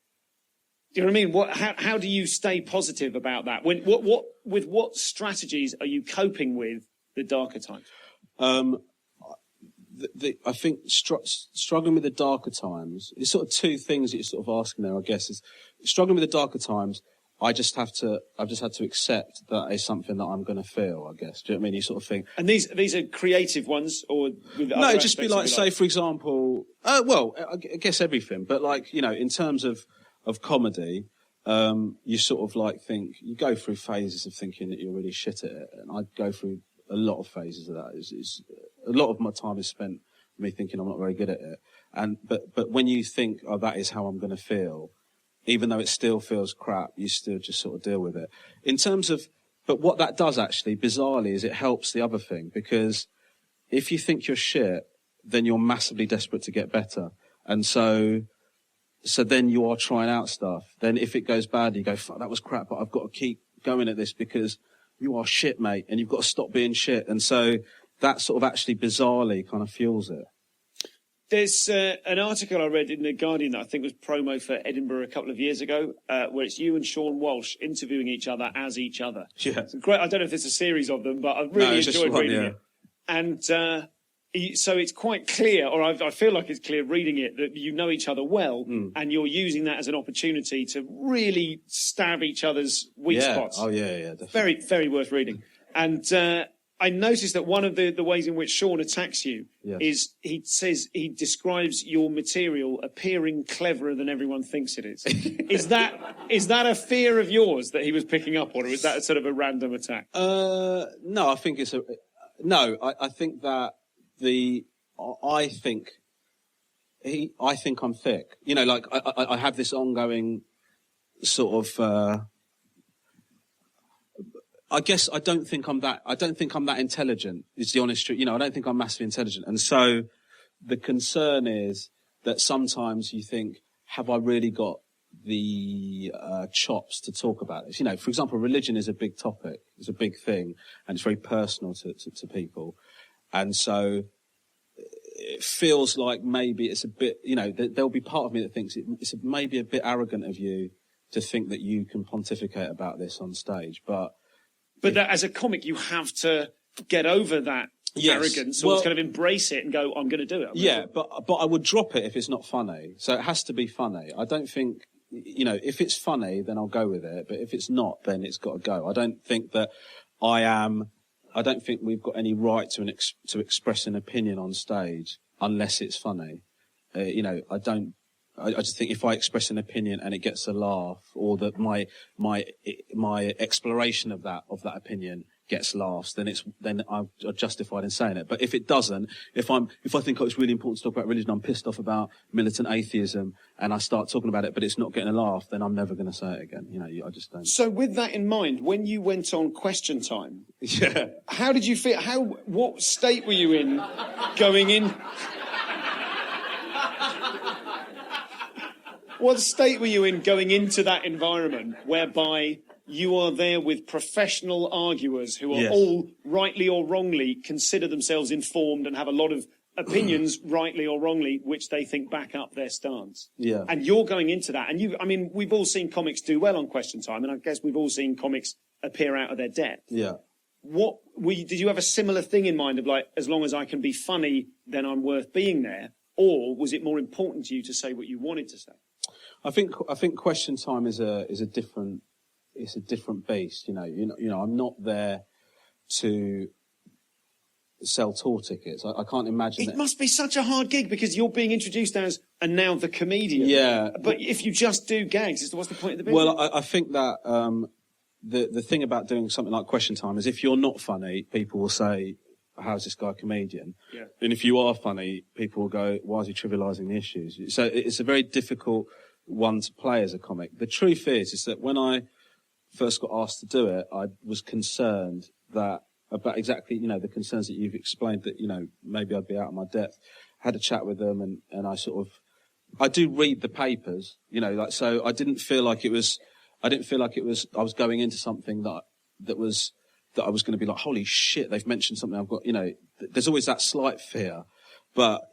Do you know what I mean? How do you stay positive about that? With what strategies are you coping with the darker times? I think struggling with the darker times, it's sort of two things that you're sort of asking there, I guess, is struggling with the darker times. I've just had to accept that is something that I'm going to feel, I guess. Do you know what I mean? You sort of think. And these are creative ones, or with no, it'd just be like, say, for example, I guess everything, but like, in terms of comedy, you sort of like think, you go through phases of thinking that you're really shit at it. And I go through a lot of phases of that. Is a lot of my time is spent me thinking I'm not very good at it. But when you think, oh, that is how I'm going to feel, even though it still feels crap, you still just sort of deal with it. But what that does actually, bizarrely, is it helps the other thing, because if you think you're shit, then you're massively desperate to get better. And so then you are trying out stuff. Then if it goes bad, you go, fuck, that was crap, but I've got to keep going at this because you are shit, mate, and you've got to stop being shit. And so that sort of actually bizarrely kind of fuels it. There's an article I read in The Guardian that I think was promo for Edinburgh a couple of years ago, where it's you and Sean Walsh interviewing each other as each other. Yeah. It's great. I don't know if there's a series of them, but I've really enjoyed reading it. And so it's quite clear, or I feel like it's clear reading it, that you know each other well, and you're using that as an opportunity to really stab each other's weak spots. Oh, yeah, definitely. Very, very worth reading. And I noticed that one of the ways in which Sean attacks you is he says he describes your material appearing cleverer than everyone thinks it is. Is that a fear of yours that he was picking up on, or is that sort of a random attack? No, I think it's I think that I think I'm thick. Like I have this ongoing sort of. I guess I don't think I'm that intelligent, is the honest truth. I don't think I'm massively intelligent. And so the concern is that sometimes you think, have I really got the chops to talk about this? For example, religion is a big topic. It's a big thing, and it's very personal to people. And so it feels like maybe it's a bit, there'll be part of me that thinks it's maybe a bit arrogant of you to think that you can pontificate about this on stage. But that as a comic, you have to get over that arrogance, or kind of embrace it and go, I'm going to do it. But I would drop it if it's not funny. So it has to be funny. I don't think, if it's funny, then I'll go with it. But if it's not, then it's got to go. I don't think we've got any right to express an opinion on stage unless it's funny. I just think if I express an opinion and it gets a laugh, or that my exploration of that opinion gets laughs, then I'm justified in saying it. But if it doesn't, if I think it's really important to talk about religion, I'm pissed off about militant atheism, and I start talking about it, but it's not getting a laugh, then I'm never going to say it again. I just don't. So with that in mind, when you went on Question Time, how did you feel? What state were you in going in? What state were you in going into that environment whereby you are there with professional arguers who are all, rightly or wrongly, consider themselves informed and have a lot of opinions, rightly or wrongly, which they think back up their stance? Yeah. And you're going into that. And we've all seen comics do well on Question Time, and I guess we've all seen comics appear out of their depth. Yeah. Did you have a similar thing in mind of like, as long as I can be funny, then I'm worth being there? Or was it more important to you to say what you wanted to say? I think Question Time is a different beast. You know, I'm not there to sell tour tickets. I can't imagine it must be such a hard gig because you're being introduced as and now the comedian. Yeah. But if you just do gags, what's the point of the business? Well, I think that the thing about doing something like Question Time is if you're not funny, people will say, how's this guy a comedian? Yeah. And if you are funny, people will go, why is he trivialising the issues? So it's a very difficult one to play as a comic. The truth is that when I first got asked to do it, I was concerned about exactly, the concerns that you've explained, that, maybe I'd be out of my depth. Had a chat with them and I do read the papers, so I didn't feel like it was, I was going into something that I was going to be like, holy shit, they've mentioned something I've got, there's always that slight fear, but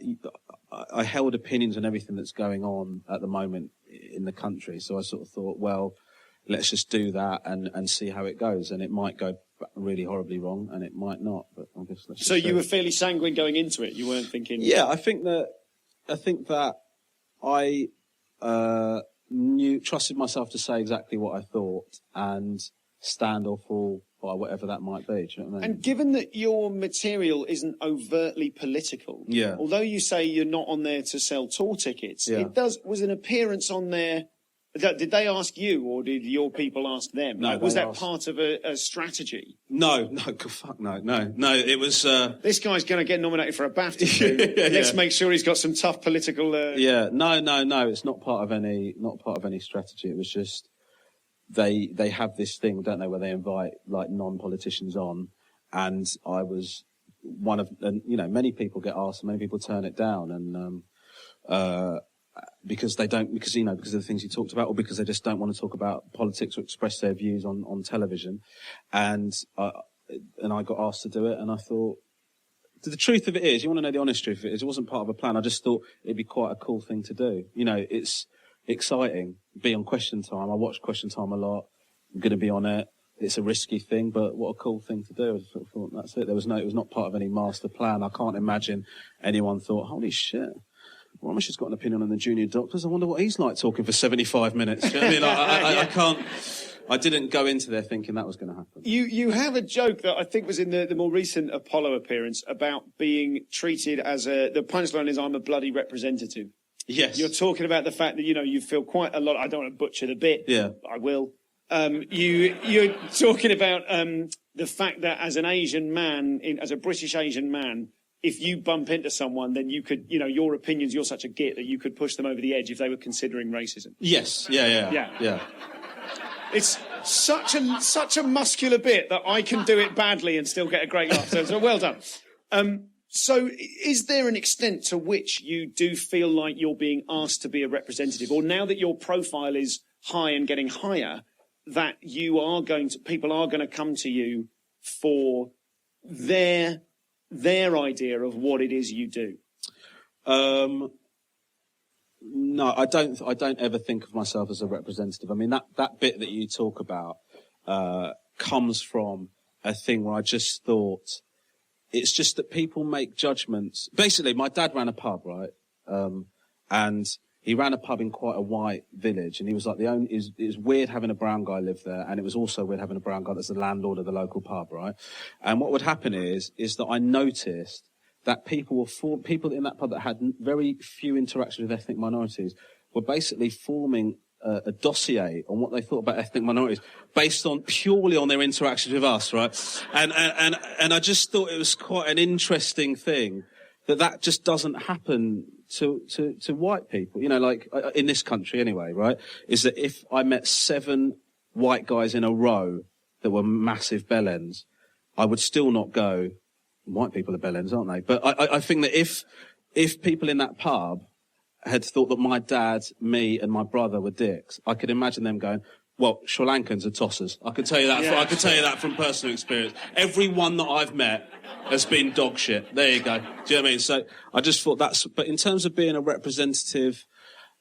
I held opinions on everything that's going on at the moment in the country. So I sort of thought, well, let's just do that and see how it goes. And it might go really horribly wrong and it might not, but I guess let's just So you were fairly sanguine going into it? You weren't thinking... Yeah, I think that I trusted myself to say exactly what I thought and stand or fall by whatever that might be. Do you know what I mean? And given that your material isn't overtly political, although you say you're not on there to sell tour tickets, was an appearance on there. Did they ask you, or did your people ask them? No, was that part of a strategy? No, fuck no. It was. This guy's going to get nominated for a BAFTA. Let's make sure he's got some tough political. No. It's not part of any strategy. It was just they have this thing, don't they, where they invite like non-politicians on, and I was one of, and many people get asked, and many people turn it down, and because they don't, because of the things you talked about, or because they just don't want to talk about politics or express their views on television. And I got asked to do it, and I thought, the truth of it is, you want to know the honest truth of it is, it wasn't part of a plan. I just thought it'd be quite a cool thing to do. It's exciting. Be on Question Time. I watch Question Time a lot. I'm going to be on it. It's a risky thing, but what a cool thing to do. I just sort of thought, that's it. It was not part of any master plan. I can't imagine anyone thought, holy shit, Romesh has got an opinion on the junior doctors. I wonder what he's like talking for 75 minutes. Do you know what I mean? I can't... I didn't go into there thinking that was going to happen. You have a joke that I think was in the more recent Apollo appearance about being treated as the punchline is, I'm a bloody representative. Yes. You're talking about the fact that, you feel quite a lot... I don't want to butcher the bit. Yeah. I will. You're talking about the fact that as an Asian man, as a British Asian man, if you bump into someone, then you could, your opinions, you're such a git that you could push them over the edge if they were considering racism. Yes. Yeah. It's such a muscular bit that I can do it badly and still get a great laugh. So well done. So is there an extent to which you do feel like you're being asked to be a representative, or now that your profile is high and getting higher, that people are going to come to you for their idea of what it is you do? No, I don't ever think of myself as a representative. I mean, that bit that you talk about comes from a thing where I just thought it's just that people make judgments. Basically, my dad ran a pub, right? And he ran a pub in quite a white village, and he was like it was weird having a brown guy live there, and it was also weird having a brown guy that's the landlord of the local pub, right? And what would happen is that I noticed that people in that pub that had very few interactions with ethnic minorities were basically forming a dossier on what they thought about ethnic minorities based on purely on their interactions with us, right? And I just thought it was quite an interesting thing that just doesn't happen to white people, like in this country anyway, right? Is that if I met 7 white guys in a row that were massive bellends, I would still not go, white people are bellends, aren't they? But I think that if people in that pub had thought that my dad, me, and my brother were dicks, I could imagine them going, well, Sri Lankans are tossers. I can tell you that. Yeah. I can tell you that from personal experience. Every one that I've met has been dog shit. There you go. Do you know what I mean? So I just thought but in terms of being a representative,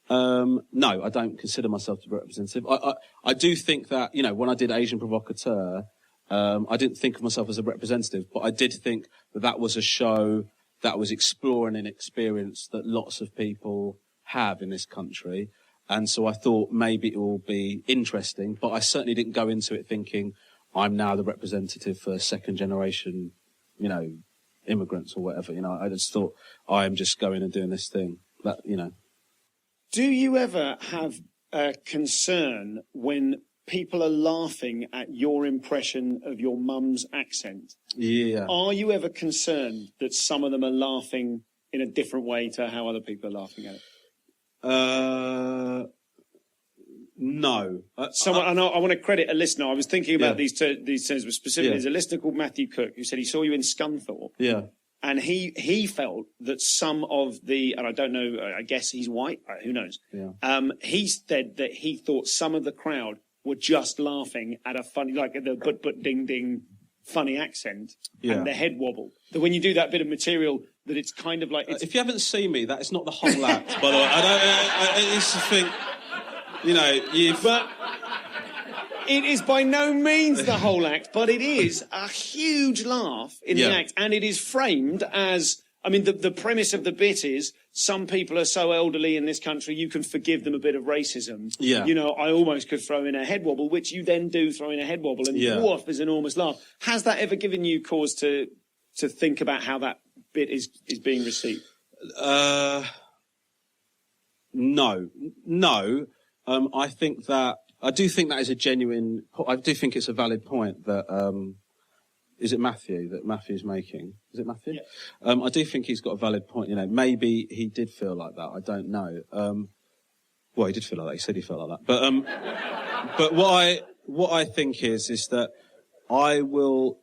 No, I don't consider myself to be representative. I do think that, when I did Asian Provocateur, I didn't think of myself as a representative, but I did think that was a show that was exploring an experience that lots of people have in this country. And so I thought maybe it will be interesting, but I certainly didn't go into it thinking I'm now the representative for second generation, immigrants or whatever. I just thought I am just going and doing this thing that. Do you ever have a concern when people are laughing at your impression of your mum's accent? Yeah. Are you ever concerned that some of them are laughing in a different way to how other people are laughing at it? No. I want to credit a listener. I was thinking about these terms specifically. Yeah. There's a listener called Matthew Cook who said he saw you in Scunthorpe. Yeah. And he felt that some of the, and I don't know, I guess he's white, who knows? Yeah. He said that he thought some of the crowd were just laughing at a funny, like the but ding ding funny accent and the head wobble. That when you do that bit of material, that it's kind of like... if you haven't seen me, that is not the whole act, by the way. I used to think, But it is by no means the whole act, but it is a huge laugh in the act, and it is framed as... I mean, the premise of the bit is some people are so elderly in this country, you can forgive them a bit of racism. Yeah. I almost could throw in a head wobble, which you then do throw in a head wobble, and woof is an enormous laugh. Has that ever given you cause to think about how that bit is being received? No. I do think that is a genuine... I do think it's a valid point that... Is it Matthew that Matthew's making? Is it Matthew? Yeah. I do think he's got a valid point. Maybe he did feel like that. I don't know. Well, he did feel like that. He said he felt like that. But what I think is that I will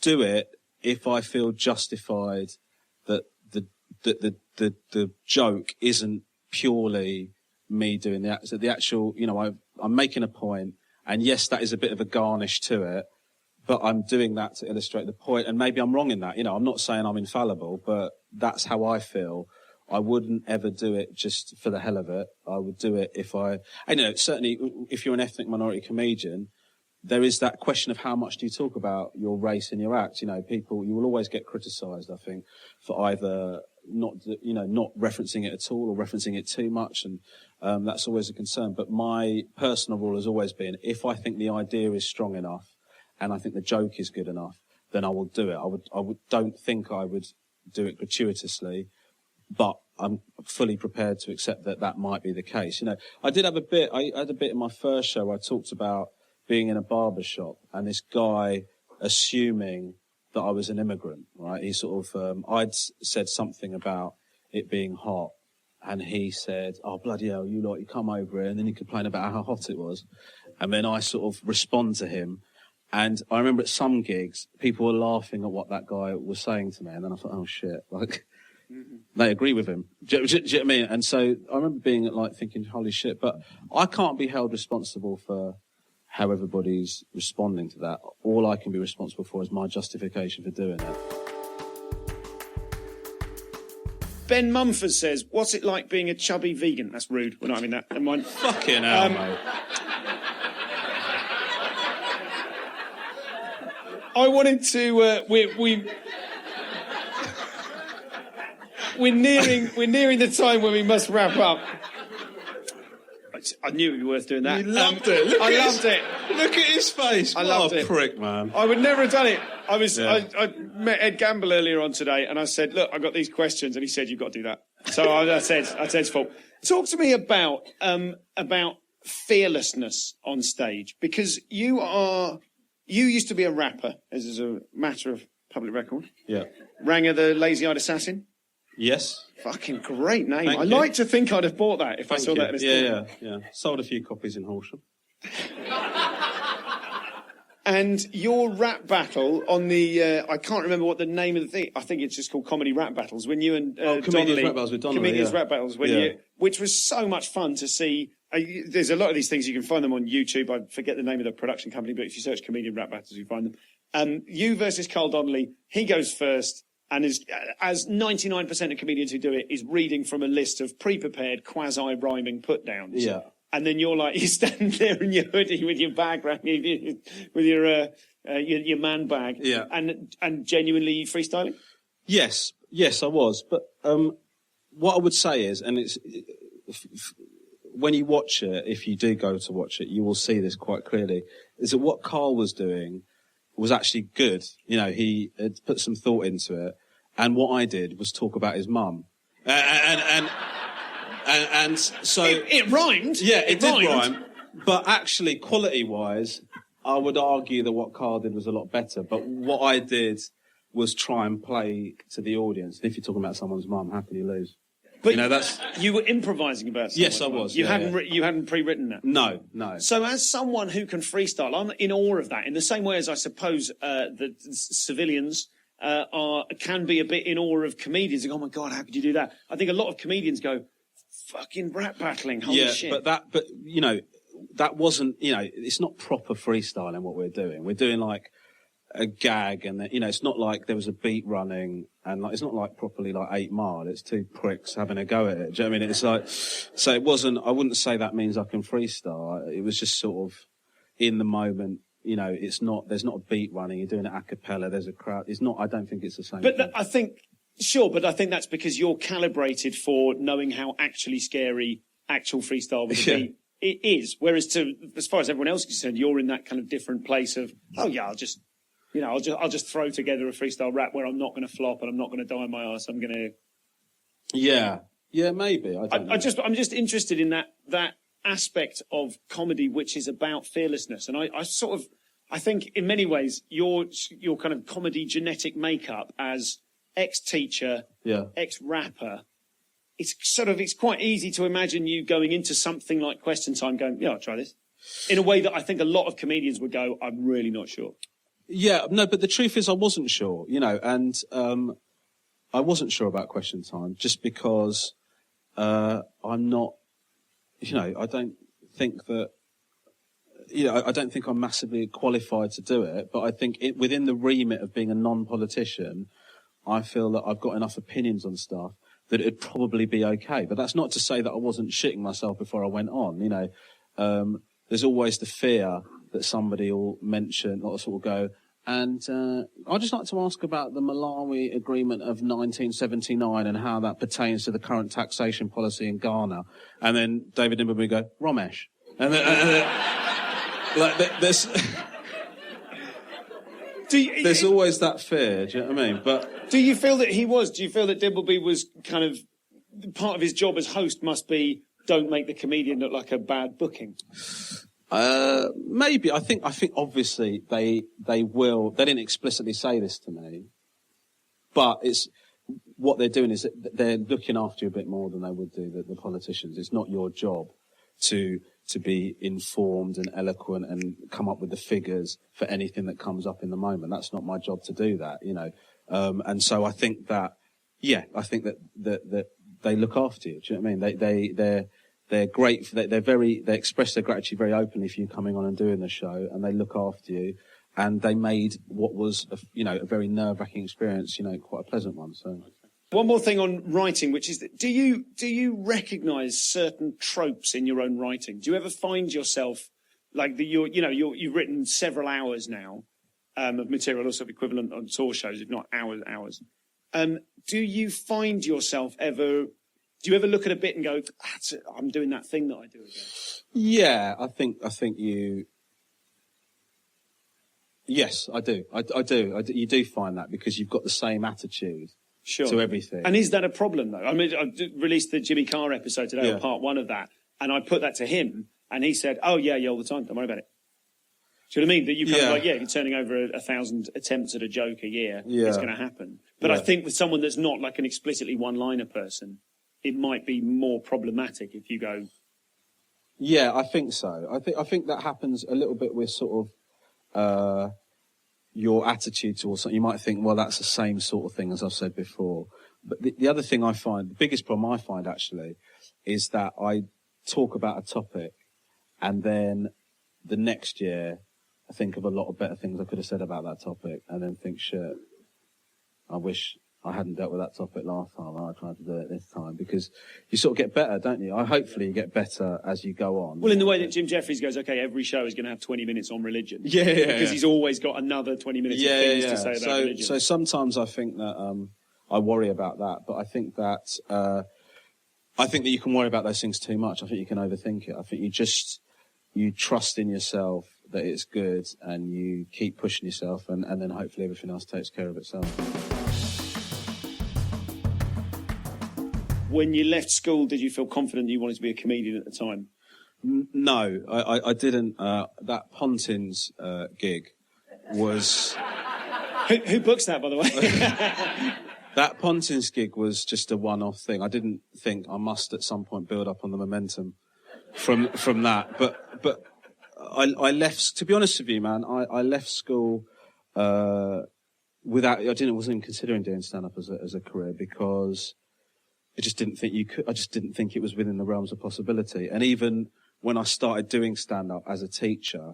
do it if I feel justified that the joke isn't purely me doing the actual. I'm making a point, and yes, that is a bit of a garnish to it. But I'm doing that to illustrate the point, and maybe I'm wrong in that. I'm not saying I'm infallible, but that's how I feel. I wouldn't ever do it just for the hell of it. I would do it if certainly if you're an ethnic minority comedian, there is that question of how much do you talk about your race in your act. You will always get criticised, I think, for either not referencing it at all or referencing it too much, and that's always a concern. But my personal rule has always been, if I think the idea is strong enough, and I think the joke is good enough, then I will do it. Don't think I would do it gratuitously, but I'm fully prepared to accept that might be the case. I had a bit in my first show where I talked about being in a barber shop and this guy assuming that I was an immigrant, right? He sort of, I'd said something about it being hot, and he said, "Oh, bloody hell, you come over here," and then he complained about how hot it was. And then I sort of respond to him. And I remember at some gigs, people were laughing at what that guy was saying to me. And then I thought, oh, shit, they agree with him. Do you know what I mean? And so I remember being thinking, holy shit. But I can't be held responsible for how everybody's responding to that. All I can be responsible for is my justification for doing it. Ben Mumford says, what's it like being a chubby vegan? That's rude. We're not having that. Never mind. Fucking hell, mate. I wanted to. We're nearing the time when we must wrap up. I knew it would be worth doing that. You loved it. I loved it. Look at his face. I loved it. Prick, man. I would never have done it. I met Ed Gamble earlier on today, and I said, "Look, I got these questions," and he said, "You've got to do that." So I said, "It's full." Talk to me about fearlessness on stage, because you used to be a rapper, as is a matter of public record. Yeah. Ranga the Lazy-Eyed Assassin. Yes. Fucking great name. Thank I you. like to think I'd have bought that if I saw that in a store. Yeah. Sold a few copies in Horsham. And your rap battle on the, I can't remember what the name of the thing, I think it's just called Comedy Rap Battles, when you and Comedians Rap Battles with Donnelly. Comedians Rap Battles, which was so much fun to see. There's a lot of these things, you can find them on YouTube. I forget the name of the production company, but if you search Comedian Rap Battles, you find them. You versus Carl Donnelly. He goes first. and as 99% of comedians who do it is reading from a list of pre-prepared quasi-rhyming put-downs. Yeah. And then you're standing there in your hoodie with your bag around you, with your man bag, and genuinely freestyling. Yes, I was. But what I would say is, and it's when you watch it, if you do go to watch it, you will see this quite clearly. Is that what Carl was doing was actually good? He had put some thought into it, and what I did was talk about his mum, and so it rhymed. Yeah, it did rhyme. But actually, quality-wise, I would argue that what Carl did was a lot better. But what I did was try and play to the audience. If you're talking about someone's mum, how can you lose? But you were improvising about something. Yes, I was. You hadn't pre-written that? No. So as someone who can freestyle, I'm in awe of that, in the same way as I suppose that civilians can be a bit in awe of comedians. Like, oh, my God, how could you do that? I think a lot of comedians go, fucking rap battling, holy shit. But that wasn't, it's not proper freestyling what we're doing. We're doing like a gag, and it's not like there was a beat running, and it's not like properly like 8 Mile. It's two pricks having a go at it. Do you know what I mean? It's like, so it wasn't. I wouldn't say that means I can freestyle. It was just sort of in the moment. It's not. There's not a beat running. You're doing it a cappella. There's a crowd. It's not. I don't think it's the same. But I think that's because you're calibrated for knowing how actually scary actual freestyle with a beat it is. Whereas as far as everyone else is concerned, you're in that kind of different place of, oh yeah, I'll just throw together a freestyle rap where I'm not going to flop and I'm not going to die on my arse. I'm going to. Yeah, maybe. I'm just interested in that aspect of comedy which is about fearlessness, and I think in many ways your kind of comedy genetic makeup as ex-teacher, ex-rapper. It's quite easy to imagine you going into something like Question Time going, yeah, I'll try this. In a way that I think a lot of comedians would go, I'm really not sure. Yeah, no, but the truth is I wasn't sure, and I wasn't sure about Question Time just because I'm not, I don't think that, I don't think I'm massively qualified to do it, but I think within the remit of being a non-politician, I feel that I've got enough opinions on stuff that it'd probably be okay. But that's not to say that I wasn't shitting myself before I went on. There's always the fear that somebody will mention or sort of go, and I'd just like to ask about the Malawi Agreement of 1979 and how that pertains to the current taxation policy in Ghana. And then David Dimbleby would go, Romesh. And then like there's... There's always that fear, do you know what I mean? But do you feel that Dimbleby was kind of part of his job as host must be don't make the comedian look like a bad booking? Maybe. I think obviously they will. They didn't explicitly say this to me, but it's what they're doing is that they're looking after you a bit more than they would do the politicians. It's not your job to be informed and eloquent and come up with the figures for anything that comes up in the moment. That's not my job to do that, and so I think that they look after you. Do you know what I mean? They're great. They express their gratitude very openly for you coming on and doing the show, and they look after you. And they made what was a very nerve-wracking experience, quite a pleasant one. So. One more thing on writing, which is that do you recognise certain tropes in your own writing? Do you ever find yourself like you've written several hours now of material, also equivalent on tour shows, if not hours. Do you find yourself ever? Do you ever look at a bit and go, I'm doing that thing that I do again? Yeah, I think you. Yes, I do. I do. You do find that because you've got the same attitude. Sure. To everything. And is that a problem, though? I mean, I released the Jimmy Carr episode today, or part one of that, and I put that to him, and he said, oh, yeah, all the time, don't worry about it. Do you know what I mean? That you kind of like, if you're turning over 1,000 attempts at a joke a year, it's going to happen. But I think with someone that's not like an explicitly one-liner person, it might be more problematic if you go... Yeah, I think so. I think that happens a little bit with sort of... your attitude towards something. You might think, well, that's the same sort of thing as I've said before. But the other thing I find, the biggest problem I find actually, is that I talk about a topic and then the next year I think of a lot of better things I could have said about that topic and then think, shit, I wish I hadn't dealt with that topic last time, and I tried to do it this time, because you sort of get better, don't you? Hopefully you get better as you go on. Well, in the way that Jim Jeffries goes, OK, every show is going to have 20 minutes on religion. Yeah. Because he's always got another 20 minutes of things to say about religion. So sometimes I think that I worry about that, but I think that you can worry about those things too much. I think you can overthink it. I think you trust in yourself that it's good, and you keep pushing yourself, and then hopefully everything else takes care of itself. When you left school, did you feel confident you wanted to be a comedian at the time? No, I didn't. That Pontins gig was... Who books that, by the way? That Pontins gig was just a one-off thing. I didn't think I must at some point build up on the momentum from that. But I left, to be honest with you, man, I left school wasn't even considering doing stand-up as a career, because I just didn't think you could. I just didn't think it was within the realms of possibility. And even when I started doing stand-up as a teacher,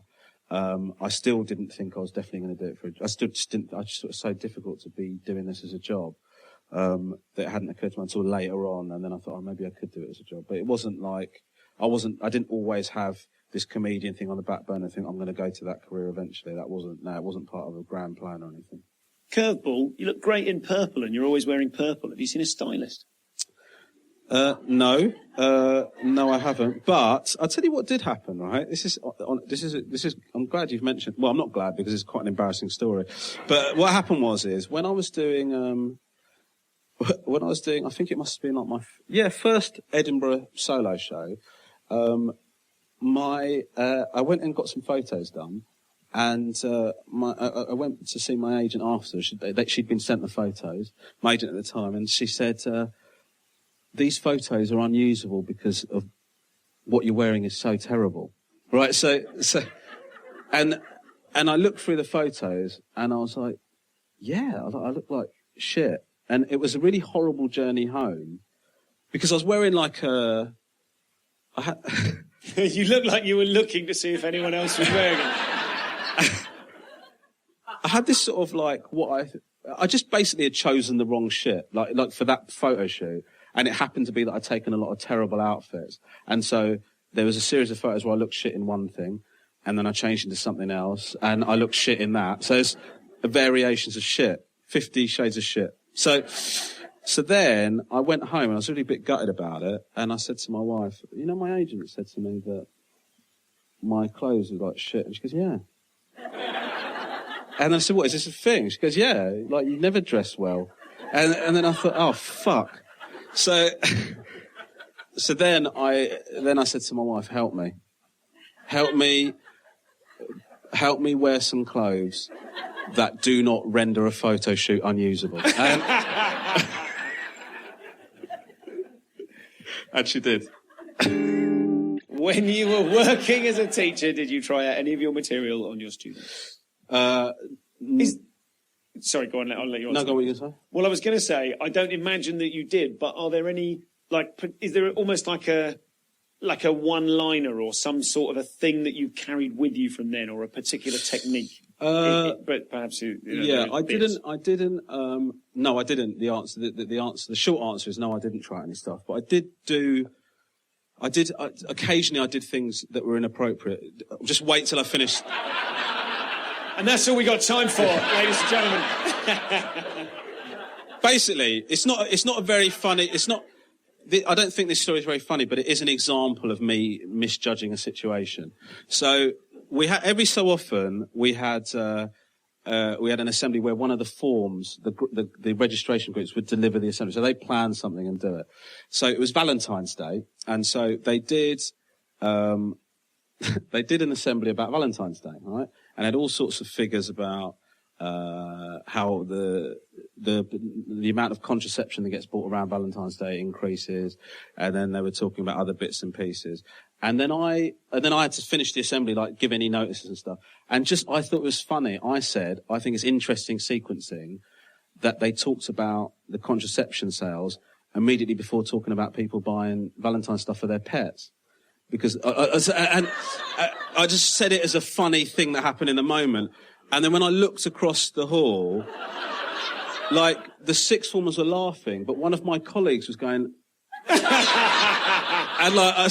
I still didn't think I was definitely going to do it I just thought it was so difficult to be doing this as a job, that it hadn't occurred to me until later on. And then I thought, maybe I could do it as a job. But it wasn't like, I didn't always have this comedian thing on the back burner and think I'm going to go to that career eventually. It wasn't part of a grand plan or anything. Curveball, you look great in purple, and you're always wearing purple. Have you seen a stylist? No, I haven't. But I'll tell you what did happen, right? I'm glad you've mentioned. Well, I'm not glad, because it's quite an embarrassing story. But what happened is when I was doing, I think it must have been like my first Edinburgh solo show. I went and got some photos done, and I went to see my agent after. She'd been sent the photos, my agent at the time, and she said, these photos are unusable because of what you're wearing is so terrible. Right, so and I looked through the photos, and I was like, yeah, I look like shit. And it was a really horrible journey home, because I was wearing like a... You look like you were looking to see if anyone else was wearing it. I had this sort of like, I just basically had chosen the wrong shit, like for that photo shoot. And it happened to be that I'd taken a lot of terrible outfits. And so there was a series of photos where I looked shit in one thing, and then I changed into something else, and I looked shit in that. So there's variations of shit, 50 shades of shit. So then I went home, and I was really a bit gutted about it. And I said to my wife, my agent said to me that my clothes are like shit. And she goes, yeah. And I said, what, is this a thing? She goes, yeah, like you never dress well. And then I thought, oh, fuck. So then I said to my wife, help me wear some clothes that do not render a photo shoot unusable. And she did. When you were working as a teacher, did you try out any of your material on your students? Sorry, go on, I'll let you answer. No, go on, what you going to say? Well, I was going to say, I don't imagine that you did, but are there any, is there almost like a one-liner or some sort of a thing that you carried with you from then, or a particular technique? But perhaps I didn't. No, I didn't. The short answer is no. I didn't try any stuff, but I did. Occasionally I did things that were inappropriate. Just wait till I finished. And that's all we got time for, ladies and gentlemen. Basically, it's not a very funny. It's not. I don't think this story is very funny, but it is an example of me misjudging a situation. So every so often we had an assembly where one of the forms, the registration groups would deliver the assembly. So they planned something and do it. So it was Valentine's Day, and so they did an assembly about Valentine's Day, right? And had all sorts of figures about how the amount of contraception that gets bought around Valentine's Day increases, and then they were talking about other bits and pieces. And then I had to finish the assembly, like give any notices and stuff. And I thought it was funny. I said, I think it's interesting sequencing that they talked about the contraception sales immediately before talking about people buying Valentine's stuff for their pets. Because I just said it as a funny thing that happened in the moment. And then when I looked across the hall, like, the sixth formers were laughing, but one of my colleagues was going... and, like, I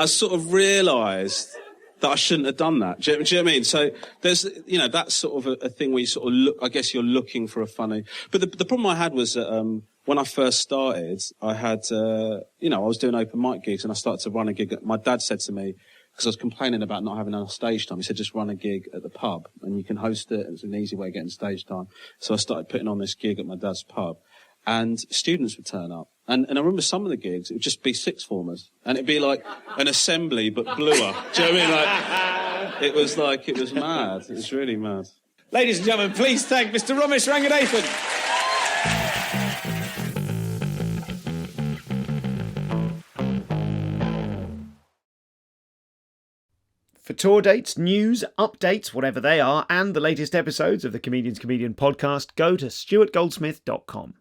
sort of realised that I shouldn't have done that. Do you know what I mean? So there's, you know, that's sort of a thing where you sort of look, I guess you're looking for a funny... But the problem I had was that when I first started, I had, you know, I was doing open mic gigs and I started to run a gig. My dad said to me, because I was complaining about not having enough stage time, he said, just run a gig at the pub and you can host it. It's an easy way of getting stage time. So I started putting on this gig at my dad's pub and students would turn up. And I remember some of the gigs, it would just be sixth formers. And it'd be like an assembly, but bluer. Do you know what I mean? It was mad. It was really mad. Ladies and gentlemen, please thank Mr. Romesh Ranganathan. For tour dates, news, updates, whatever they are, and the latest episodes of the Comedian's Comedian podcast, go to stuartgoldsmith.com.